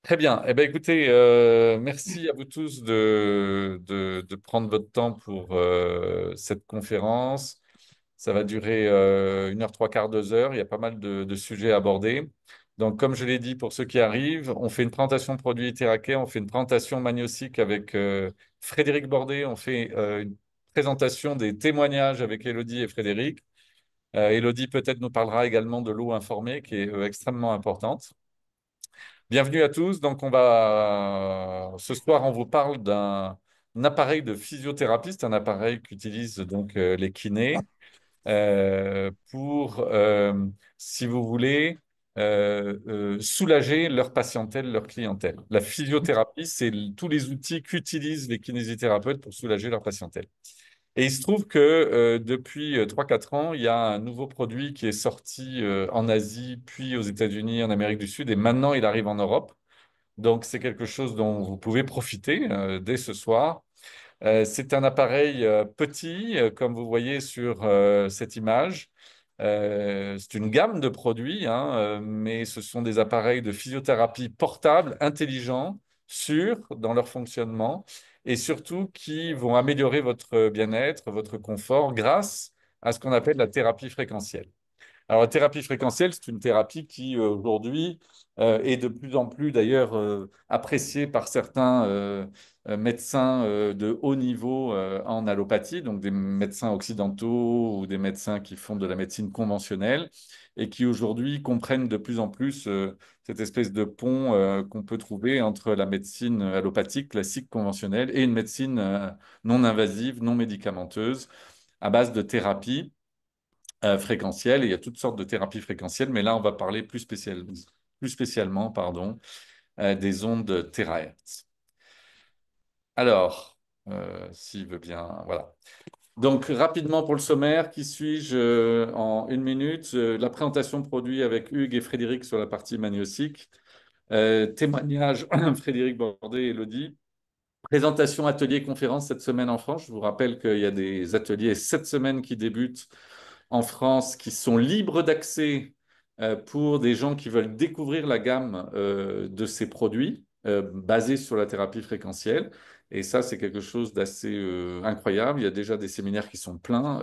Très bien. Eh bien, écoutez, merci à vous tous de prendre votre temps pour cette conférence. Ça va durer 1 heure, trois quarts, 2 heures. Il y a pas mal de sujets à aborder. Donc, comme je l'ai dit, pour ceux qui arrivent, on fait une présentation produit Iteraké, on fait une présentation Magnosik avec Frédéric Bordet, on fait une présentation des témoignages avec Élodie et Frédéric. Élodie peut-être nous parlera également de l'eau informée, qui est extrêmement importante. Bienvenue à tous. Donc, ce soir, on vous parle d'un appareil de physiothérapie. C'est un appareil qu'utilisent donc les kinés pour, si vous voulez, soulager leur patientèle, leur clientèle. La physiothérapie, c'est tous les outils qu'utilisent les kinésithérapeutes pour soulager leur patientèle. Et il se trouve que depuis 3-4 ans, il y a un nouveau produit qui est sorti en Asie, puis aux États-Unis, en Amérique du Sud, et maintenant il arrive en Europe. Donc, c'est quelque chose dont vous pouvez profiter dès ce soir. C'est un appareil petit, comme vous voyez sur cette image. C'est une gamme de produits, hein, mais ce sont des appareils de physiothérapie portables, intelligents, sûrs dans leur fonctionnement et surtout qui vont améliorer votre bien-être, votre confort grâce à ce qu'on appelle la thérapie fréquentielle. Alors, la thérapie fréquentielle, c'est une thérapie qui, aujourd'hui, est de plus en plus, d'ailleurs, appréciée par certains médecins de haut niveau en allopathie, donc des médecins occidentaux ou des médecins qui font de la médecine conventionnelle et qui, aujourd'hui, comprennent de plus en plus cette espèce de pont qu'on peut trouver entre la médecine allopathique, classique, conventionnelle et une médecine non invasive, non médicamenteuse, à base de thérapie fréquentielle. Et il y a toutes sortes de thérapies fréquentielles, mais là, on va parler plus spécialement pardon, des ondes terahertz. Alors, s'il veut bien, voilà. Donc, rapidement pour le sommaire, qui suis-je en 1 minute? La présentation produit avec Hugues et Frédéric sur la partie magnétique. Témoignage, Frédéric Bordet et Elodie. Présentation, atelier, conférence cette semaine en France. Je vous rappelle qu'il y a des ateliers cette semaine qui débutent en France qui sont libres d'accès pour des gens qui veulent découvrir la gamme de ces produits basés sur la thérapie fréquentielle. Et ça, c'est quelque chose d'assez incroyable. Il y a déjà des séminaires qui sont pleins.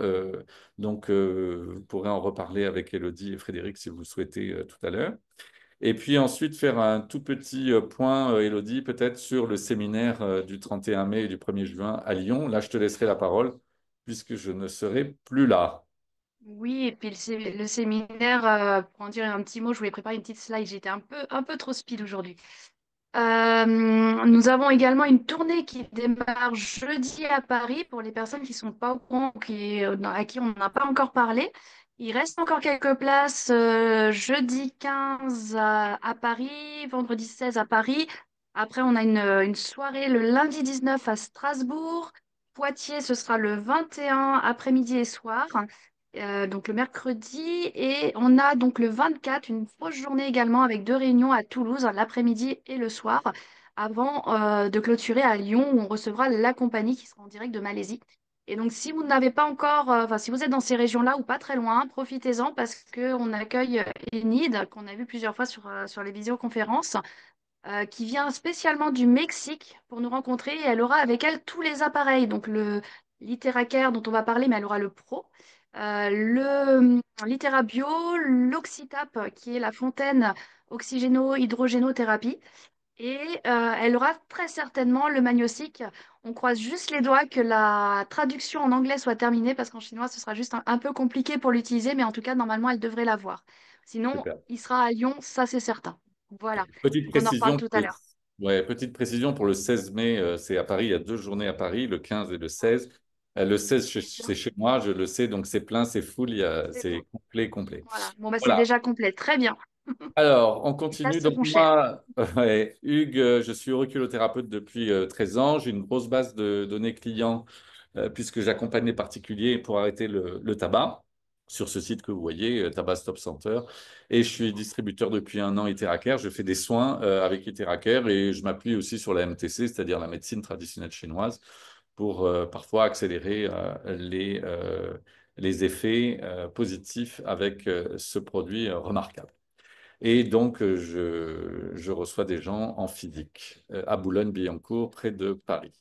Donc, vous pourrez en reparler avec Elodie et Frédéric si vous le souhaitez tout à l'heure. Et puis ensuite, faire un tout petit point, Elodie, peut-être sur le séminaire du 31 mai et du 1er juin à Lyon. Là, je te laisserai la parole puisque je ne serai plus là. Oui, et puis le séminaire, pour en dire un petit mot, je voulais préparer une petite slide. J'étais un peu trop speed aujourd'hui. Nous avons également une tournée qui démarre jeudi à Paris pour les personnes qui ne sont pas au courant, à qui on n'a pas encore parlé. Il reste encore quelques places jeudi 15 à Paris, vendredi 16 à Paris. Après, on a une soirée le lundi 19 à Strasbourg. Poitiers, ce sera le 21 après-midi et soir, donc le mercredi. Et on a donc le 24 une grosse journée également avec deux réunions à Toulouse, l'après-midi et le soir, avant de clôturer à Lyon où on recevra la compagnie qui sera en direct de Malaisie. Et donc si vous n'avez pas encore, enfin si vous êtes dans ces régions-là ou pas très loin, profitez-en parce qu'on accueille Enid, qu'on a vu plusieurs fois sur les visioconférences, qui vient spécialement du Mexique pour nous rencontrer et elle aura avec elle tous les appareils. Donc le l'Itéracare dont on va parler, mais elle aura le Pro, le l'Itérabio, l'Oxytap qui est la fontaine oxygéno-hydrogénothérapie et elle aura très certainement le Magnosic. On croise juste les doigts que la traduction en anglais soit terminée parce qu'en chinois ce sera juste un peu compliqué pour l'utiliser, mais en tout cas normalement elle devrait l'avoir. Sinon, Super. il sera à Lyon, ça c'est certain. Voilà. Petite Donc on en reparle précision, tout à l'heure. ouais, petite précision pour le 16 mai, c'est à Paris, il y a 2 journées à Paris, le 15 et le 16. Le 16, c'est chez moi, je le sais, donc c'est plein, c'est full, C'est bon. c'est complet, complet. Voilà. Bon, bah, c'est Voilà. déjà complet. Très bien. Alors, on Les places continue. Donc seront chères. moi, ouais, Hugues, je suis auriculothérapeute depuis 13 ans. J'ai une grosse base de données clients puisque j'accompagne les particuliers pour arrêter le tabac sur ce site que vous voyez, Tabac Stop Center. Et je suis distributeur depuis 1 an Itéracare. Je fais des soins avec Itéracare et je m'appuie aussi sur la MTC, c'est-à-dire la médecine traditionnelle chinoise, pour parfois accélérer les effets positifs avec ce produit remarquable. Et donc, je reçois des gens en physique à Boulogne-Billancourt, près de Paris.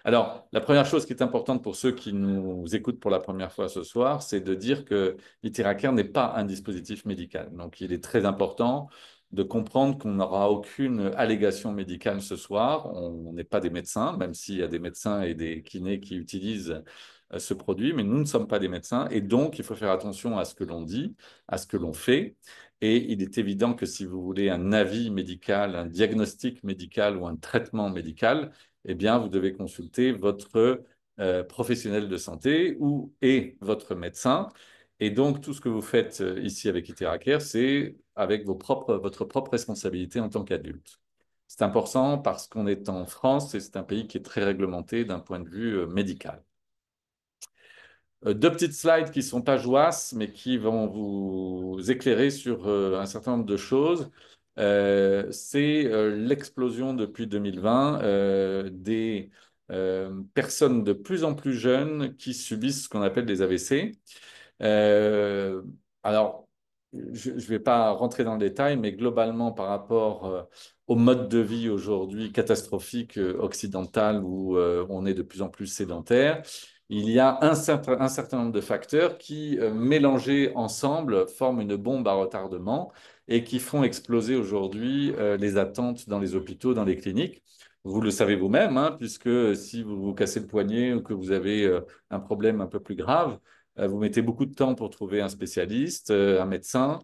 Alors, la première chose qui est importante pour ceux qui nous écoutent pour la première fois ce soir, c'est de dire que l'ITIRACARE n'est pas un dispositif médical. Donc, il est très important de comprendre qu'on n'aura aucune allégation médicale ce soir. On n'est pas des médecins, même s'il y a des médecins et des kinés qui utilisent ce produit, mais nous ne sommes pas des médecins. Et donc, il faut faire attention à ce que l'on dit, à ce que l'on fait. Et il est évident que si vous voulez un avis médical, un diagnostic médical ou un traitement médical, eh bien, vous devez consulter votre professionnel de santé et votre médecin. Et donc, tout ce que vous faites ici avec ITERACARE, c'est avec votre propre responsabilité en tant qu'adulte. C'est important parce qu'on est en France et c'est un pays qui est très réglementé d'un point de vue médical. Deux petites slides qui sont pas joasses, mais qui vont vous éclairer sur un certain nombre de choses. C'est l'explosion depuis 2020 des personnes de plus en plus jeunes qui subissent ce qu'on appelle des AVC. Euh, alors, je ne vais pas rentrer dans le détail, mais globalement, par rapport au mode de vie aujourd'hui catastrophique occidental où on est de plus en plus sédentaire, il y a un certain nombre de facteurs qui, mélangés ensemble, forment une bombe à retardement et qui font exploser aujourd'hui les attentes dans les hôpitaux, dans les cliniques. Vous le savez vous-même, hein, puisque si vous vous cassez le poignet ou que vous avez un problème un peu plus grave, vous mettez beaucoup de temps pour trouver un spécialiste, un médecin,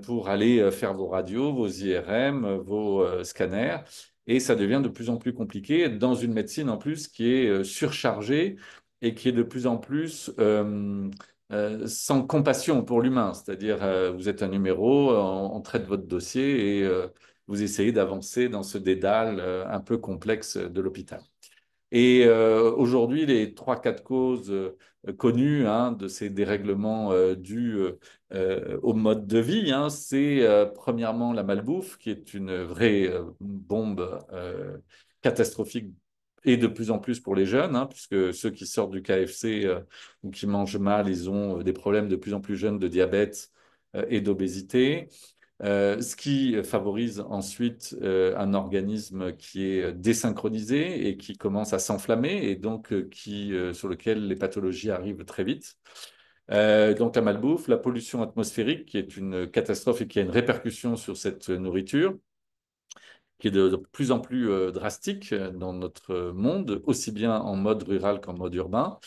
pour aller faire vos radios, vos IRM, vos scanners. Et ça devient de plus en plus compliqué dans une médecine en plus qui est surchargée et qui est de plus en plus sans compassion pour l'humain. C'est-à-dire, vous êtes un numéro, on traite votre dossier et vous essayez d'avancer dans ce dédale un peu complexe de l'hôpital. Et aujourd'hui, les trois, quatre causes connues hein, de ces dérèglements dus au mode de vie, hein, c'est premièrement la malbouffe, qui est une vraie bombe catastrophique et de plus en plus pour les jeunes, hein, puisque ceux qui sortent du KFC ou qui mangent mal, ils ont des problèmes de plus en plus jeunes de diabète et d'obésité. Ce qui favorise ensuite un organisme qui est désynchronisé et qui commence à s'enflammer et donc sur lequel les pathologies arrivent très vite. Donc la malbouffe, la pollution atmosphérique qui est une catastrophe et qui a une répercussion sur cette nourriture qui est de plus en plus drastique dans notre monde, aussi bien en mode rural qu'en mode urbain.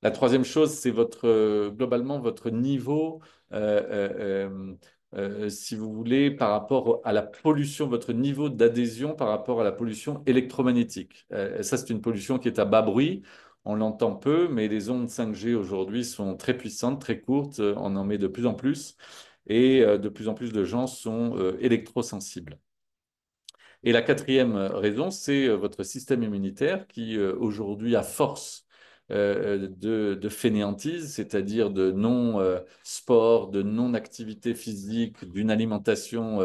La troisième chose, c'est globalement votre niveau, si vous voulez, par rapport à la pollution, votre niveau d'adhésion par rapport à la pollution électromagnétique. Ça, c'est une pollution qui est à bas bruit. On l'entend peu, mais les ondes 5G aujourd'hui sont très puissantes, très courtes. On en met de plus en plus. Et de plus en plus de gens sont électrosensibles. Et la quatrième raison, c'est votre système immunitaire qui, aujourd'hui, à force de fainéantise, c'est-à-dire de non-sport, de non-activité physique, d'une alimentation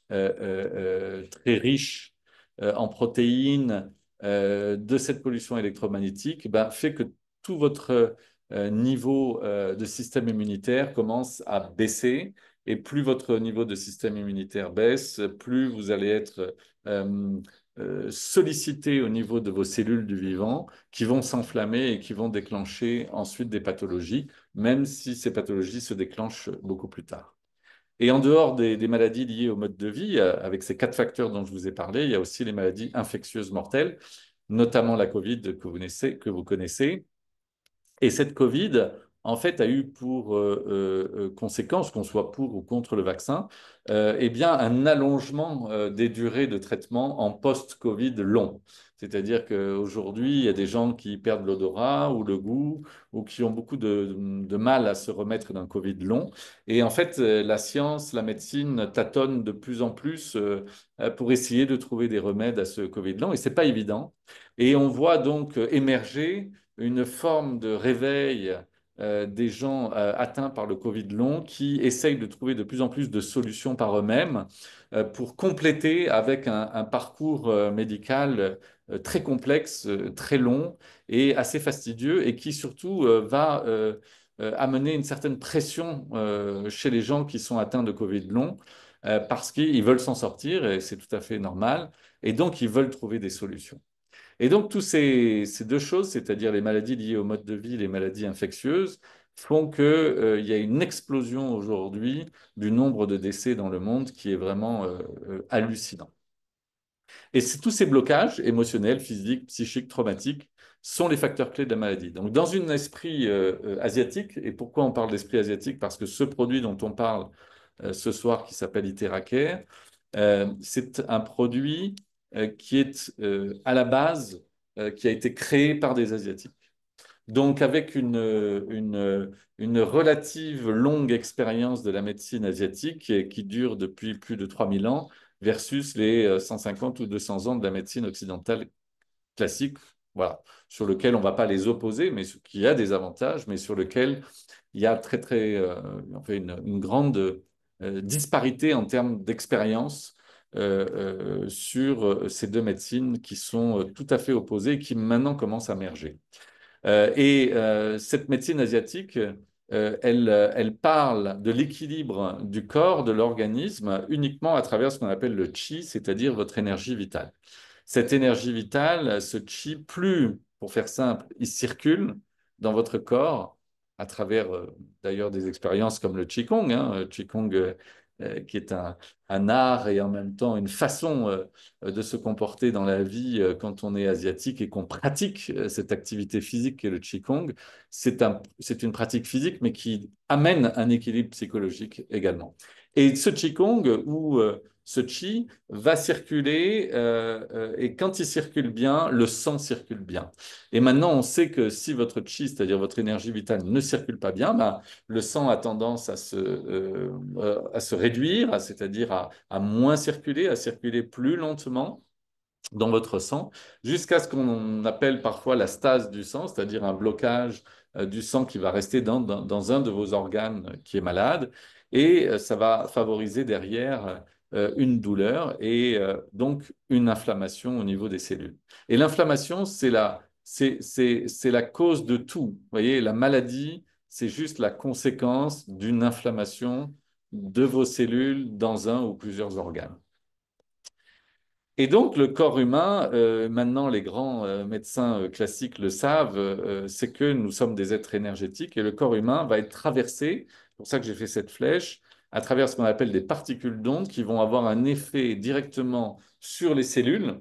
très riche en protéines, de cette pollution électromagnétique, ben, fait que tout votre niveau de système immunitaire commence à baisser. Et plus votre niveau de système immunitaire baisse, plus vous allez être euh, sollicité au niveau de vos cellules du vivant qui vont s'enflammer et qui vont déclencher ensuite des pathologies, même si ces pathologies se déclenchent beaucoup plus tard. Et en dehors des maladies liées au mode de vie, avec ces quatre facteurs dont je vous ai parlé, il y a aussi les maladies infectieuses mortelles, notamment la Covid que vous connaissez. Et cette Covid, en fait, a eu pour conséquence, qu'on soit pour ou contre le vaccin, eh bien, un allongement des durées de traitement en post-Covid long. C'est-à-dire qu'aujourd'hui, il y a des gens qui perdent l'odorat ou le goût ou qui ont beaucoup de mal à se remettre d'un Covid long. Et en fait, la science, la médecine tâtonnent de plus en plus pour essayer de trouver des remèdes à ce Covid long. Et c'est pas évident. Et on voit donc émerger une forme de réveil des gens atteints par le Covid long qui essayent de trouver de plus en plus de solutions par eux-mêmes pour compléter avec un parcours médical très complexe, très long et assez fastidieux et qui surtout va amener une certaine pression chez les gens qui sont atteints de Covid long parce qu'ils veulent s'en sortir et c'est tout à fait normal. Et donc, ils veulent trouver des solutions. Et donc, tous ces deux choses, c'est-à-dire les maladies liées au mode de vie, les maladies infectieuses, font qu'il y a une explosion aujourd'hui du nombre de décès dans le monde qui est vraiment hallucinant. Et tous ces blocages émotionnels, physiques, psychiques, traumatiques sont les facteurs clés de la maladie. Donc, dans un esprit asiatique, et pourquoi on parle d'esprit asiatique? Parce que ce produit dont on parle ce soir, qui s'appelle Iteracare, c'est un produit qui est à la base, qui a été créé par des Asiatiques. Donc, avec une relative longue expérience de la médecine asiatique qui dure depuis plus de 3000 ans versus les 150 ou 200 ans de la médecine occidentale classique, voilà, sur lequel on ne va pas les opposer, mais qui a des avantages, mais sur lequel il y a enfin une grande disparité en termes d'expérience sur ces deux médecines qui sont tout à fait opposées et qui maintenant commencent à merger. Cette médecine asiatique, elle parle de l'équilibre du corps, de l'organisme, uniquement à travers ce qu'on appelle le chi, c'est-à-dire votre énergie vitale. Cette énergie vitale, ce chi, plus, pour faire simple, il circule dans votre corps à travers d'ailleurs des expériences comme le Qigong, hein, le Qigong qui est un art et en même temps une façon de se comporter dans la vie quand on est asiatique et qu'on pratique cette activité physique qui est le Qigong. C'est une pratique physique, mais qui amène un équilibre psychologique également. Et ce Qigong ou ce Qi va circuler et quand il circule bien, le sang circule bien. Et maintenant, on sait que si votre Qi, c'est-à-dire votre énergie vitale, ne circule pas bien, ben, le sang a tendance à se réduire, c'est-à-dire à moins circuler, à circuler plus lentement dans votre sang, jusqu'à ce qu'on appelle parfois la stase du sang, c'est-à-dire un blocage du sang qui va rester dans un de vos organes qui est malade, et ça va favoriser derrière une douleur et donc une inflammation au niveau des cellules. Et l'inflammation, c'est la cause de tout. Vous voyez, la maladie, c'est juste la conséquence d'une inflammation de vos cellules dans un ou plusieurs organes. Et donc, le corps humain, maintenant les grands médecins classiques le savent, c'est que nous sommes des êtres énergétiques et le corps humain va être traversé, c'est pour ça que j'ai fait cette flèche, à travers ce qu'on appelle des particules d'ondes qui vont avoir un effet directement sur les cellules.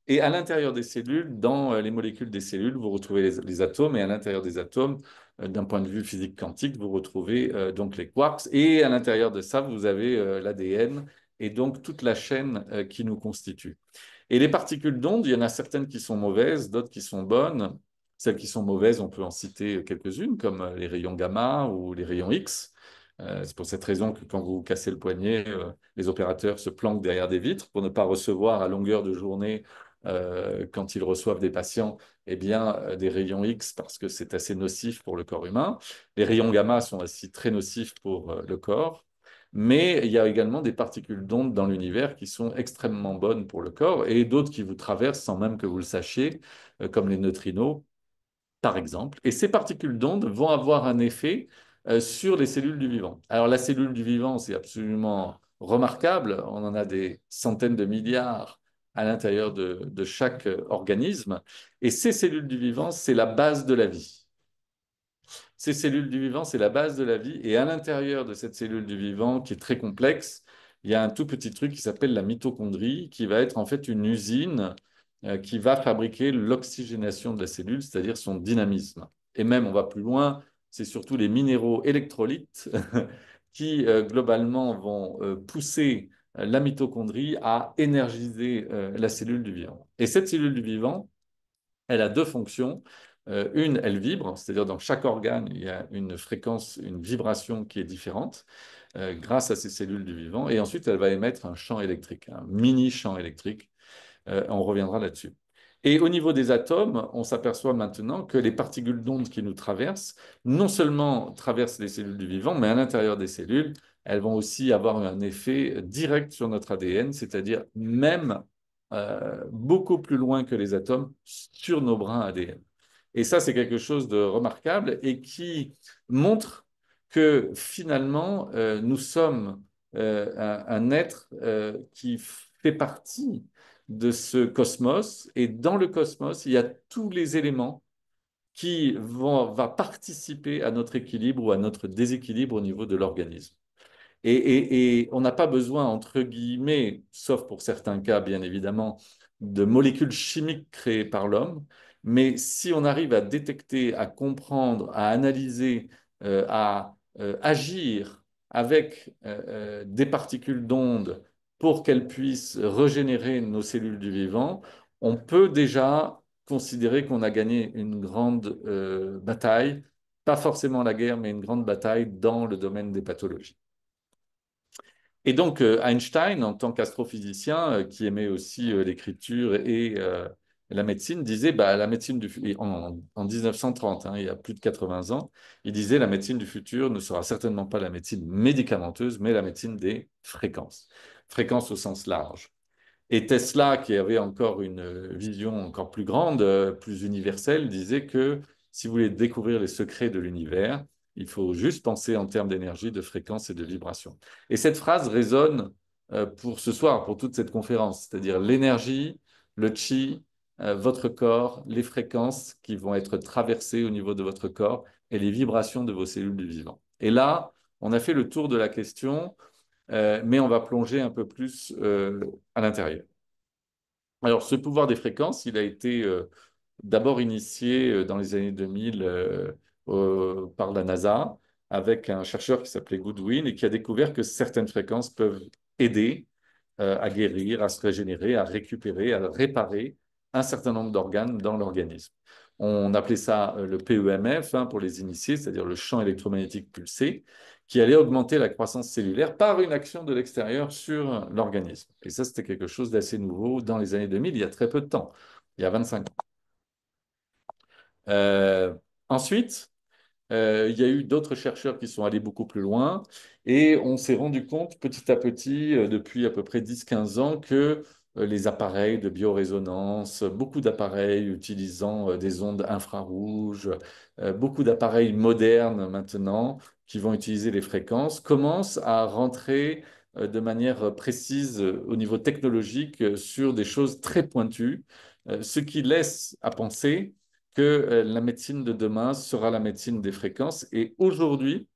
Et à l'intérieur des cellules, dans les molécules des cellules, vous retrouvez les atomes et à l'intérieur des atomes, d'un point de vue physique quantique, vous retrouvez donc les quarks. Et à l'intérieur de ça, vous avez l'ADN et donc toute la chaîne qui nous constitue. Et les particules d'onde, il y en a certaines qui sont mauvaises, d'autres qui sont bonnes. Celles qui sont mauvaises, on peut en citer quelques-unes, comme les rayons gamma ou les rayons X. C'est pour cette raison que quand vous cassez le poignet, les opérateurs se planquent derrière des vitres pour ne pas recevoir à longueur de journée, quand ils reçoivent des patients, eh bien, des rayons X parce que c'est assez nocif pour le corps humain. Les rayons gamma sont aussi très nocifs pour le corps. Mais il y a également des particules d'ondes dans l'univers qui sont extrêmement bonnes pour le corps et d'autres qui vous traversent sans même que vous le sachiez, comme les neutrinos, par exemple. Et ces particules d'ondes vont avoir un effet sur les cellules du vivant. Alors la cellule du vivant, c'est absolument remarquable. On en a des centaines de milliards à l'intérieur de chaque organisme. Et ces cellules du vivant, c'est la base de la vie. Ces cellules du vivant, c'est la base de la vie. Et à l'intérieur de cette cellule du vivant, qui est très complexe, il y a un tout petit truc qui s'appelle la mitochondrie, qui va être en fait une usine qui va fabriquer l'oxygénation de la cellule, c'est-à-dire son dynamisme. Et même, on va plus loin, c'est surtout les minéraux électrolytes qui, globalement, vont pousser la mitochondrie à énergiser la cellule du vivant. Et cette cellule du vivant, elle a deux fonctions. Une, elle vibre, c'est-à-dire dans chaque organe, il y a une fréquence, une vibration qui est différente grâce à ces cellules du vivant. Et ensuite, elle va émettre un champ électrique, un mini champ électrique. On reviendra là-dessus. Et au niveau des atomes, on s'aperçoit maintenant que les particules d'ondes qui nous traversent, non seulement traversent les cellules du vivant, mais à l'intérieur des cellules, elles vont aussi avoir un effet direct sur notre ADN, c'est-à-dire même beaucoup plus loin que les atomes sur nos brins ADN. Et ça, c'est quelque chose de remarquable et qui montre que finalement, nous sommes un être qui fait partie de ce cosmos. Et dans le cosmos, il y a tous les éléments va participer à notre équilibre ou à notre déséquilibre au niveau de l'organisme. Et on n'a pas besoin, entre guillemets, sauf pour certains cas, bien évidemment, de molécules chimiques créées par l'homme. Mais si on arrive à détecter, à comprendre, à analyser, à agir avec des particules d'ondes pour qu'elles puissent régénérer nos cellules du vivant, on peut déjà considérer qu'on a gagné une grande bataille, pas forcément la guerre, mais une grande bataille dans le domaine des pathologies. Et donc, Einstein, en tant qu'astrophysicien, qui aimait aussi l'écriture et la médecine, disait, bah, la médecine en 1930, hein, il y a plus de 80 ans, il disait, la médecine du futur ne sera certainement pas la médecine médicamenteuse, mais la médecine des fréquences. Fréquences au sens large. Et Tesla, qui avait encore une vision encore plus grande, plus universelle, disait que si vous voulez découvrir les secrets de l'univers, il faut juste penser en termes d'énergie, de fréquence et de vibration. Et cette phrase résonne pour ce soir, pour toute cette conférence, c'est-à-dire l'énergie, le chi, votre corps, les fréquences qui vont être traversées au niveau de votre corps et les vibrations de vos cellules du vivant. Et là, on a fait le tour de la question, mais on va plonger un peu plus à l'intérieur. Alors, ce pouvoir des fréquences, il a été d'abord initié dans les années 2000 par la NASA avec un chercheur qui s'appelait Goodwin et qui a découvert que certaines fréquences peuvent aider à guérir, à se régénérer, à récupérer, à réparer un certain nombre d'organes dans l'organisme. On appelait ça le PEMF hein, pour les initiés, c'est-à-dire le champ électromagnétique pulsé, qui allait augmenter la croissance cellulaire par une action de l'extérieur sur l'organisme. Et ça, c'était quelque chose d'assez nouveau dans les années 2000, il y a très peu de temps, il y a 25 ans. Euh, ensuite, il y a eu d'autres chercheurs qui sont allés beaucoup plus loin et on s'est rendu compte petit à petit, depuis à peu près 10-15 ans, que les appareils de biorésonance, beaucoup d'appareils utilisant des ondes infrarouges, beaucoup d'appareils modernes maintenant qui vont utiliser les fréquences, commencent à rentrer de manière précise au niveau technologique sur des choses très pointues, ce qui laisse à penser que la médecine de demain sera la médecine des fréquences. Et aujourd'hui,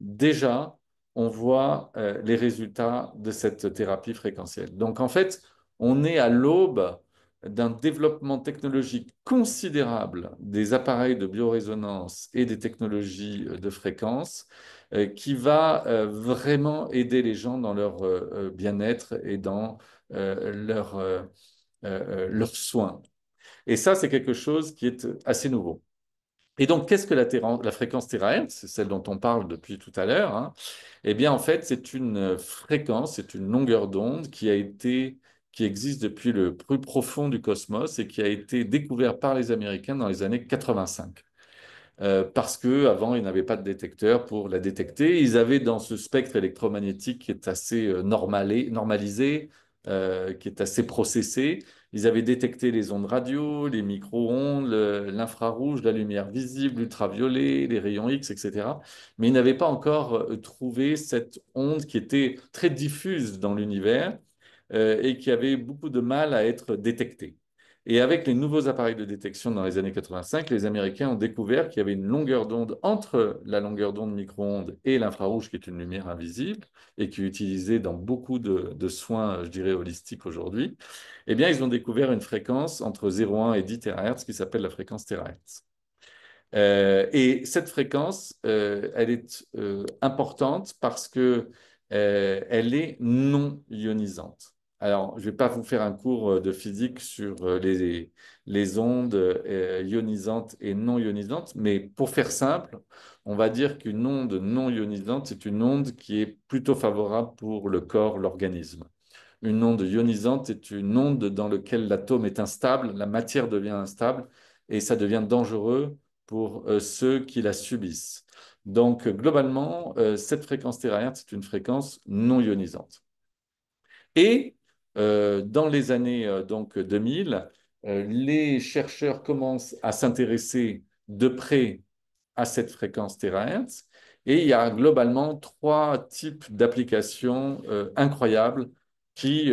déjà, on voit les résultats de cette thérapie fréquentielle. Donc, en fait, on est à l'aube d'un développement technologique considérable des appareils de biorésonance et des technologies de fréquence qui va vraiment aider les gens dans leur bien-être et dans leurs soins. Et ça, c'est quelque chose qui est assez nouveau. Et donc, qu'est-ce que la fréquence terahertz? C'est celle dont on parle depuis tout à l'heure. Hein. Eh bien, en fait, c'est une fréquence, c'est une longueur d'onde qui existe depuis le plus profond du cosmos et qui a été découvert par les Américains dans les années 85 parce qu'avant, ils n'avaient pas de détecteur pour la détecter. Ils avaient dans ce spectre électromagnétique qui est assez normalisé, qui est assez processé, ils avaient détecté les ondes radio, les micro-ondes, l'infrarouge, la lumière visible, l'ultraviolet, les rayons X, etc. Mais ils n'avaient pas encore trouvé cette onde qui était très diffuse dans l'univers et qui avait beaucoup de mal à être détectée. Et avec les nouveaux appareils de détection dans les années 85, les Américains ont découvert qu'il y avait une longueur d'onde entre la longueur d'onde micro-ondes et l'infrarouge, qui est une lumière invisible et qui est utilisée dans beaucoup de soins, je dirais, holistiques aujourd'hui. Eh bien, ils ont découvert une fréquence entre 0,1 et 10 THz qui s'appelle la fréquence THz. Et cette fréquence, elle est importante parce que elle est non ionisante. Alors, je ne vais pas vous faire un cours de physique sur les ondes ionisantes et non ionisantes, mais pour faire simple, on va dire qu'une onde non ionisante, c'est une onde qui est plutôt favorable pour le corps, l'organisme. Une onde ionisante est une onde dans laquelle l'atome est instable, la matière devient instable et ça devient dangereux pour ceux qui la subissent. Donc, globalement, cette fréquence terahertz, c'est une fréquence non ionisante. Et dans les années donc 2000, les chercheurs commencent à s'intéresser de près à cette fréquence terahertz Et il y a globalement trois types d'applications incroyables qui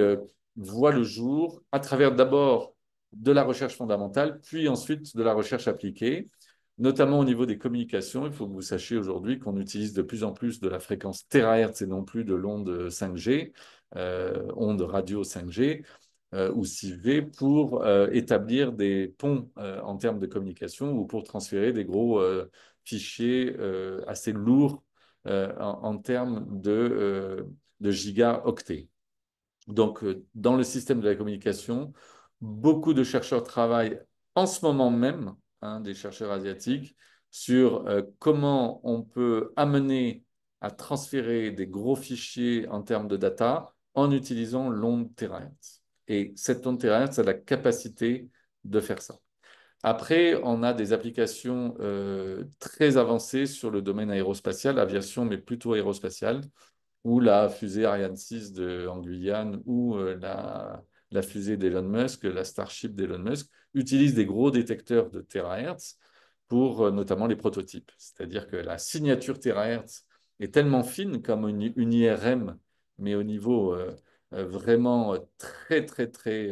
voient le jour à travers d'abord de la recherche fondamentale, puis ensuite de la recherche appliquée, notamment au niveau des communications. Il faut que vous sachiez aujourd'hui qu'on utilise de plus en plus de la fréquence terahertz et non plus de l'onde 5G, onde radio 5G ou 6V pour établir des ponts en termes de communication ou pour transférer des gros fichiers assez lourds en termes de gigaoctets. Donc, dans le système de la communication, beaucoup de chercheurs travaillent en ce moment même, hein, des chercheurs asiatiques, sur comment on peut amener à transférer des gros fichiers en termes de data en utilisant l'onde terahertz. Et cette onde terahertz a la capacité de faire ça. Après, on a des applications très avancées sur le domaine aérospatial, aviation, mais plutôt aérospatiale, ou la fusée Ariane 6 en Guyane, ou la fusée d'Elon Musk, la Starship d'Elon Musk, utilisent des gros détecteurs de terahertz pour notamment les prototypes. C'est-à-dire que la signature terahertz est tellement fine comme une IRM, mais au niveau vraiment très, très, très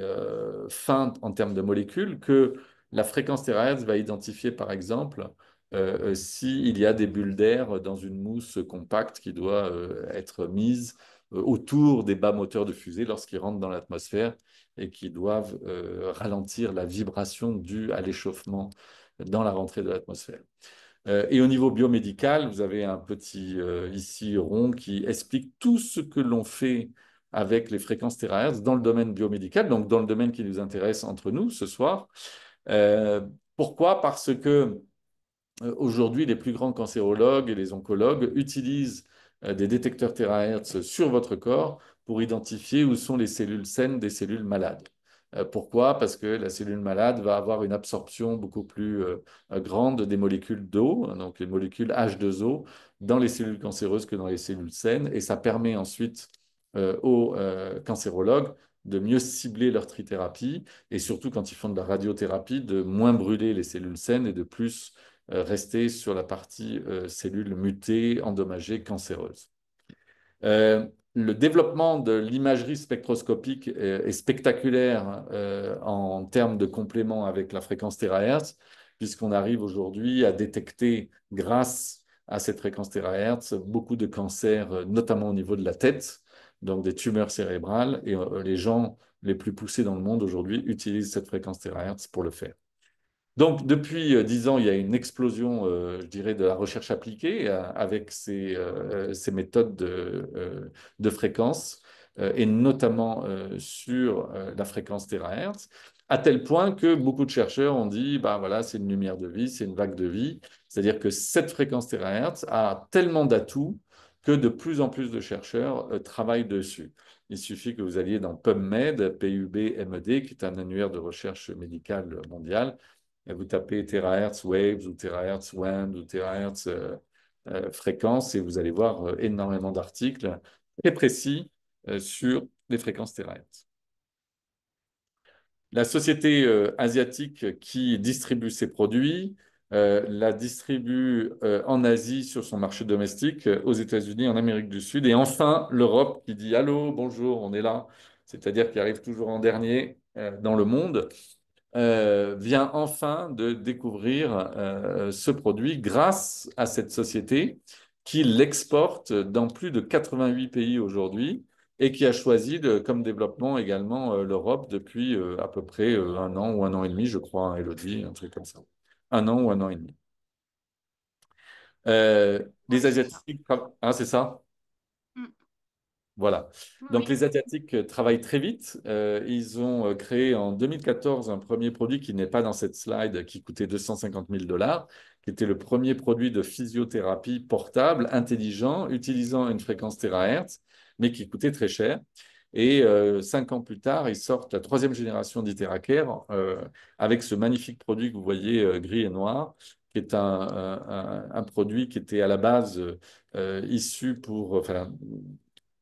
fin en termes de molécules, que la fréquence terahertz va identifier, par exemple, s'il y a des bulles d'air dans une mousse compacte qui doit être mise autour des bas moteurs de fusée lorsqu'ils rentrent dans l'atmosphère et qui doivent ralentir la vibration due à l'échauffement dans la rentrée de l'atmosphère. Et au niveau biomédical, vous avez un petit ici rond qui explique tout ce que l'on fait avec les fréquences terahertz dans le domaine biomédical, donc dans le domaine qui nous intéresse entre nous ce soir. Euh, Pourquoi? Parce que aujourd'hui, les plus grands cancérologues et les oncologues utilisent des détecteurs terahertz sur votre corps pour identifier où sont les cellules saines des cellules malades. Pourquoi? Parce que la cellule malade va avoir une absorption beaucoup plus grande des molécules d'eau, donc les molécules H2O, dans les cellules cancéreuses que dans les cellules saines. Et ça permet ensuite aux cancérologues de mieux cibler leur trithérapie et surtout quand ils font de la radiothérapie, de moins brûler les cellules saines et de plus rester sur la partie cellules mutées, endommagées, cancéreuses. Le développement de l'imagerie spectroscopique est spectaculaire en termes de complément avec la fréquence terahertz, puisqu'on arrive aujourd'hui à détecter, grâce à cette fréquence terahertz, beaucoup de cancers, notamment au niveau de la tête, donc des tumeurs cérébrales, et les gens les plus poussés dans le monde aujourd'hui utilisent cette fréquence terahertz pour le faire. Donc, depuis 10 ans, il y a une explosion, je dirais, de la recherche appliquée avec ces méthodes de fréquence, et notamment sur la fréquence terahertz, à tel point que beaucoup de chercheurs ont dit, bah voilà, c'est une lumière de vie, c'est une vague de vie. C'est-à-dire que cette fréquence terahertz a tellement d'atouts que de plus en plus de chercheurs travaillent dessus. Il suffit que vous alliez dans PubMed, PUBMED, qui est un annuaire de recherche médicale mondiale, et vous tapez terahertz waves ou terahertz WAND ou terahertz fréquences et vous allez voir énormément d'articles très précis sur les fréquences terahertz. La société asiatique qui distribue ces produits la distribue en Asie sur son marché domestique, aux États-Unis, en Amérique du Sud, et enfin l'Europe qui dit allô, bonjour, on est là, c'est-à-dire qui arrive toujours en dernier dans le monde vient enfin de découvrir ce produit grâce à cette société qui l'exporte dans plus de 88 pays aujourd'hui et qui a choisi comme développement également l'Europe depuis à peu près un an ou un an et demi, je crois, hein, Elodie, un truc comme ça. Un an ou un an et demi. Les Oui, c'est ça. Asiatiques, ah, c'est ça? Mm. Voilà. Oui, Donc, oui. les Asiatiques travaillent très vite. Ils ont créé en 2014 un premier produit qui n'est pas dans cette slide, qui coûtait 250 000 dollars, qui était le premier produit de physiothérapie portable, intelligent, utilisant une fréquence terahertz, mais qui coûtait très cher. Et 5 ans plus tard, ils sortent la troisième génération d'Itheracare avec ce magnifique produit que vous voyez gris et noir, qui est un produit qui était à la base issu pour, enfin,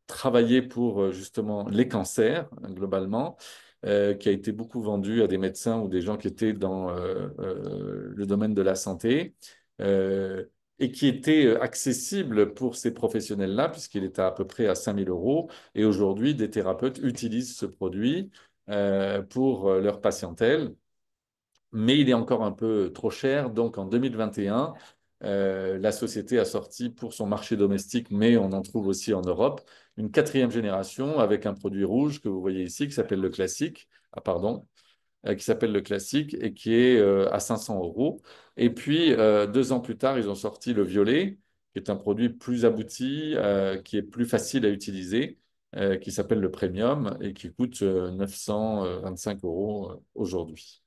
travaillé pour justement les cancers, globalement, qui a été beaucoup vendu à des médecins ou des gens qui étaient dans le domaine de la santé. Euh, et qui était accessible pour ces professionnels-là, puisqu'il était à peu près à 5 000 euros. Et aujourd'hui, des thérapeutes utilisent ce produit pour leur patientèle, mais il est encore un peu trop cher. Donc en 2021, la société a sorti pour son marché domestique, mais on en trouve aussi en Europe, une quatrième génération avec un produit rouge que vous voyez ici qui s'appelle le Classique. Ah, pardon, qui s'appelle le Classique et qui est à 500 euros. Et puis, 2 ans plus tard, ils ont sorti le Violet, qui est un produit plus abouti, qui est plus facile à utiliser, qui s'appelle le Premium et qui coûte 925 euros aujourd'hui.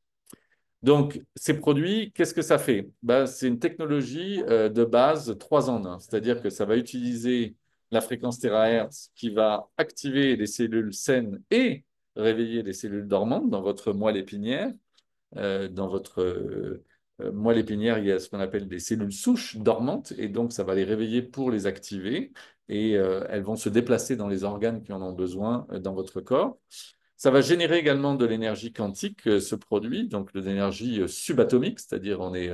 Donc, ces produits, qu'est-ce que ça fait? Ben, c'est une technologie de base 3 en 1, c'est-à-dire que ça va utiliser la fréquence terahertz qui va activer les cellules saines et réveiller les cellules dormantes dans votre moelle épinière. Dans votre moelle épinière, il y a ce qu'on appelle des cellules souches dormantes, et donc ça va les réveiller pour les activer, et elles vont se déplacer dans les organes qui en ont besoin dans votre corps. Ça va générer également de l'énergie quantique, ce produit, donc de l'énergie subatomique, c'est-à-dire on est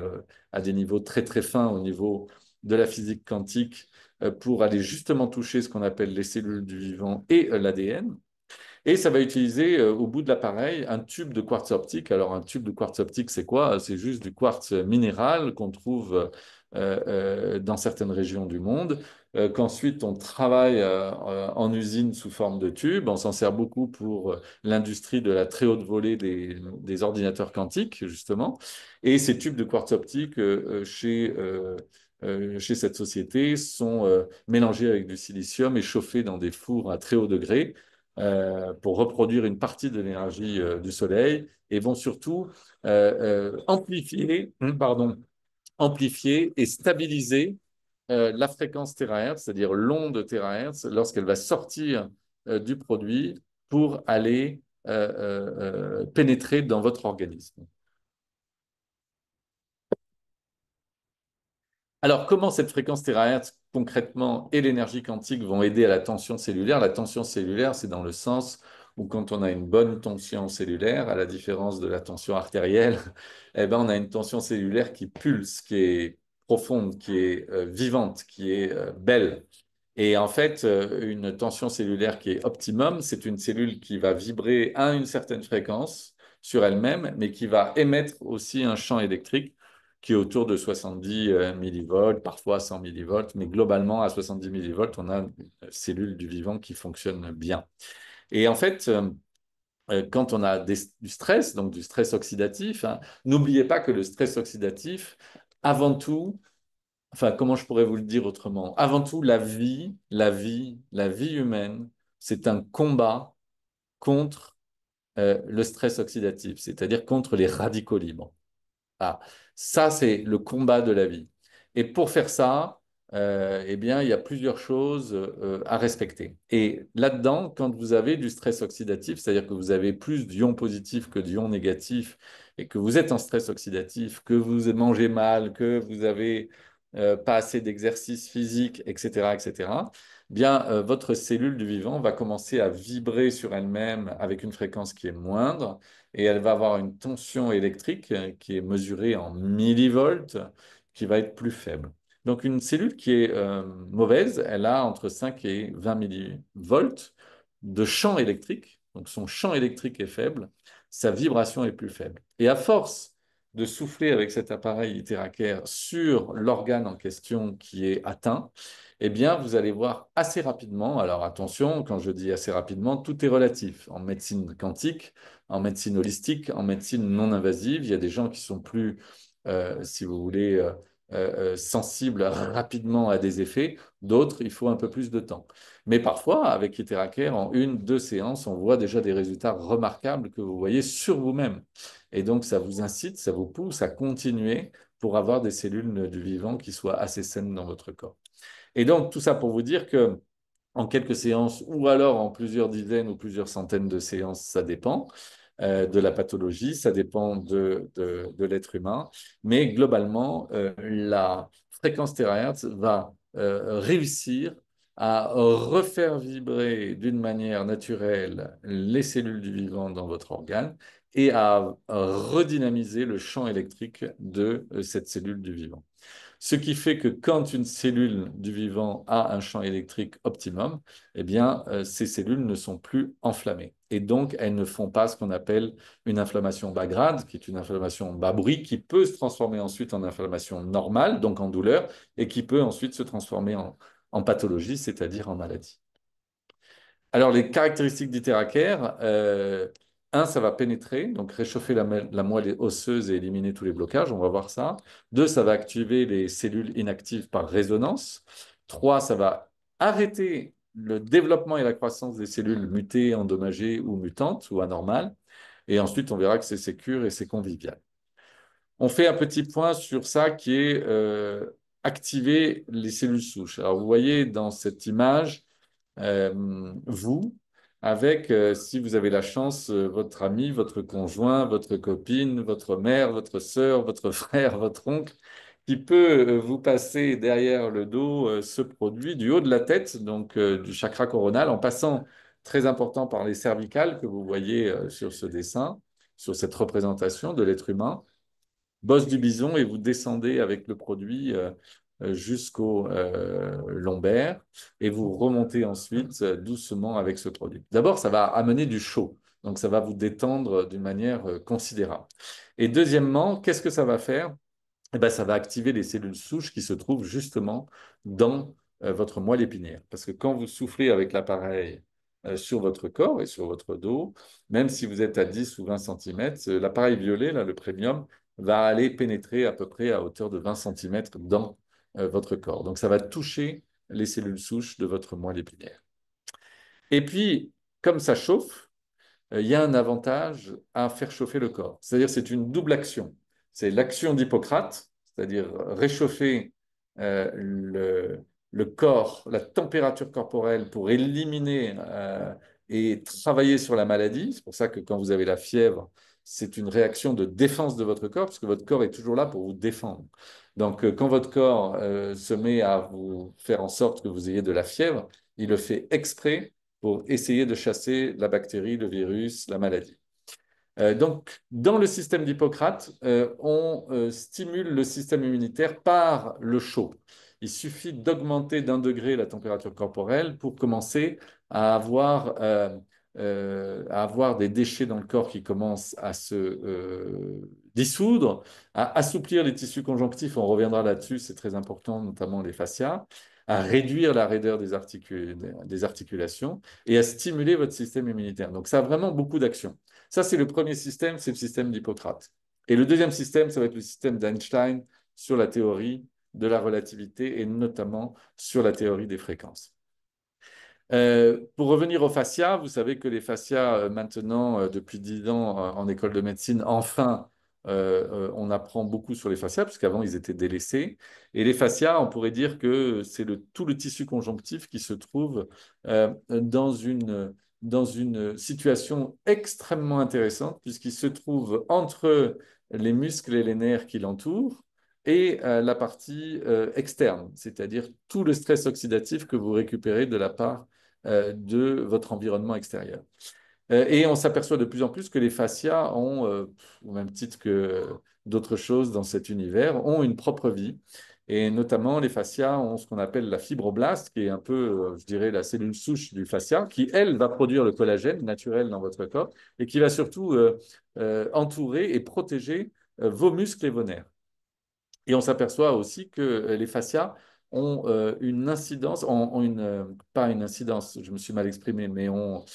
à des niveaux très très fins au niveau de la physique quantique pour aller justement toucher ce qu'on appelle les cellules du vivant et l'ADN. Et ça va utiliser au bout de l'appareil un tube de quartz optique. Alors un tube de quartz optique, c'est quoi? C'est juste du quartz minéral qu'on trouve dans certaines régions du monde, qu'ensuite on travaille en usine sous forme de tube. On s'en sert beaucoup pour l'industrie de la très haute volée des ordinateurs quantiques, justement. Et ces tubes de quartz optique chez cette société sont mélangés avec du silicium et chauffés dans des fours à très haut degré pour reproduire une partie de l'énergie du soleil et vont surtout amplifier et stabiliser la fréquence terahertz, c'est-à-dire l'onde terahertz, lorsqu'elle va sortir du produit pour aller pénétrer dans votre organisme. Alors, comment cette fréquence terahertz concrètement et l'énergie quantique vont aider à la tension cellulaire? La tension cellulaire, c'est dans le sens où quand on a une bonne tension cellulaire, à la différence de la tension artérielle, eh ben, on a une tension cellulaire qui pulse, qui est profonde, qui est vivante, qui est belle. Et en fait, une tension cellulaire qui est optimum, c'est une cellule qui va vibrer à une certaine fréquence sur elle-même, mais qui va émettre aussi un champ électrique qui est autour de 70 millivolts, parfois 100 millivolts, mais globalement à 70 millivolts, on a une cellule du vivant qui fonctionne bien. Et en fait, quand on a du stress, donc du stress oxydatif, hein, n'oubliez pas que le stress oxydatif, avant tout, enfin, comment je pourrais vous le dire autrement? Avant tout, la vie humaine, c'est un combat contre le stress oxydatif, c'est-à-dire contre les radicaux libres. Ah, ça, c'est le combat de la vie. Et pour faire ça, eh bien, il y a plusieurs choses à respecter. Et là-dedans, quand vous avez du stress oxydatif, c'est-à-dire que vous avez plus d'ions positifs que d'ions négatifs, et que vous êtes en stress oxydatif, que vous mangez mal, que vous avez pas assez d'exercice physique, etc., etc., bien, votre cellule du vivant va commencer à vibrer sur elle-même avec une fréquence qui est moindre et elle va avoir une tension électrique qui est mesurée en millivolts, qui va être plus faible. Donc une cellule qui est mauvaise, elle a entre 5 et 20 millivolts de champ électrique. Donc son champ électrique est faible, sa vibration est plus faible. Et à force de souffler avec cet appareil Itheraker sur l'organe en question qui est atteint, eh bien, vous allez voir assez rapidement, alors attention, quand je dis assez rapidement, tout est relatif. En médecine quantique, en médecine holistique, en médecine non invasive. Il y a des gens qui sont plus, si vous voulez, sensibles rapidement à des effets. D'autres, il faut un peu plus de temps. Mais parfois, avec Itheraker, en 1, 2 séances, on voit déjà des résultats remarquables que vous voyez sur vous-même. Et donc, ça vous incite, ça vous pousse à continuer pour avoir des cellules du vivant qui soient assez saines dans votre corps. Et donc, tout ça pour vous dire que en quelques séances ou alors en plusieurs dizaines ou plusieurs centaines de séances, ça dépend de la pathologie, ça dépend de l'être humain. Mais globalement, la fréquence terahertz va réussir à refaire vibrer d'une manière naturelle les cellules du vivant dans votre organe et à redynamiser le champ électrique de cette cellule du vivant. Ce qui fait que quand une cellule du vivant a un champ électrique optimum, eh bien, ces cellules ne sont plus enflammées. Et donc, elles ne font pas ce qu'on appelle une inflammation bas grade, qui est une inflammation bas bruit, qui peut se transformer ensuite en inflammation normale, donc en douleur, et qui peut ensuite se transformer en pathologie, c'est-à-dire en maladie. Alors, les caractéristiques d'Iteracer, un, ça va pénétrer, donc réchauffer la moelle osseuse et éliminer tous les blocages, on va voir ça. Deux, ça va activer les cellules inactives par résonance. Trois, ça va arrêter le développement et la croissance des cellules mutées, endommagées ou mutantes ou anormales. Et ensuite, on verra que c'est sécure et c'est convivial. On fait un petit point sur ça qui est activer les cellules souches. Alors, vous voyez dans cette image, vous, avec, si vous avez la chance, votre ami, votre conjoint, votre copine, votre mère, votre sœur, votre frère, votre oncle, qui peut vous passer derrière le dos ce produit du haut de la tête, donc du chakra coronal, en passant, très important, par les cervicales que vous voyez sur ce dessin, sur cette représentation de l'être humain, bosse du bison, et vous descendez avec le produit jusqu'au lombaire et vous remontez ensuite doucement avec ce produit. D'abord, ça va amener du chaud, donc ça va vous détendre d'une manière considérable. Et deuxièmement, qu'est-ce que ça va faire? Eh ben, ça va activer les cellules souches qui se trouvent justement dans votre moelle épinière. Parce que quand vous soufflez avec l'appareil sur votre corps et sur votre dos, même si vous êtes à 10 ou 20 cm, l'appareil violet, là, le premium, va aller pénétrer à peu près à hauteur de 20 cm dans votre corps. Donc ça va toucher les cellules souches de votre moelle épinière. Et puis, comme ça chauffe, il y a un avantage à faire chauffer le corps. C'est-à-dire c'est une double action. C'est l'action d'Hippocrate, c'est-à-dire réchauffer le corps, la température corporelle pour éliminer et travailler sur la maladie. C'est pour ça que quand vous avez la fièvre, c'est une réaction de défense de votre corps, parce que votre corps est toujours là pour vous défendre. Donc, quand votre corps se met à vous faire en sorte que vous ayez de la fièvre, il le fait exprès pour essayer de chasser la bactérie, le virus, la maladie. Donc, dans le système d'Hippocrate, on stimule le système immunitaire par le chaud. Il suffit d'augmenter d'1 degré la température corporelle pour commencer à avoir des déchets dans le corps qui commencent à se dissoudre, à assouplir les tissus conjonctifs, on reviendra là-dessus, c'est très important, notamment les fascias, à réduire la raideur des articulations et à stimuler votre système immunitaire. Donc, ça a vraiment beaucoup d'actions. Ça, c'est le premier système, c'est le système d'Hippocrate. Et le deuxième système, ça va être le système d'Einstein sur la théorie de la relativité et notamment sur la théorie des fréquences. Pour revenir aux fascias, vous savez que les fascias, maintenant, depuis 10 ans en école de médecine, enfin, on apprend beaucoup sur les fascias, puisqu'avant, ils étaient délaissés. Et les fascias, on pourrait dire que c'est tout le tissu conjonctif qui se trouve dans une situation extrêmement intéressante, puisqu'il se trouve entre les muscles et les nerfs qui l'entourent et la partie externe, c'est-à-dire tout le stress oxydatif que vous récupérez de la part de votre environnement extérieur. Et on s'aperçoit de plus en plus que les fascias ont, au même titre que d'autres choses dans cet univers, ont une propre vie. Et notamment, les fascias ont ce qu'on appelle la fibroblaste, qui est un peu, je dirais, la cellule souche du fascia, qui, elle, va produire le collagène naturel dans votre corps et qui va surtout entourer et protéger vos muscles et vos nerfs. Et on s'aperçoit aussi que les fascias ont une incidence, pas une incidence, je me suis mal exprimé, mais ont,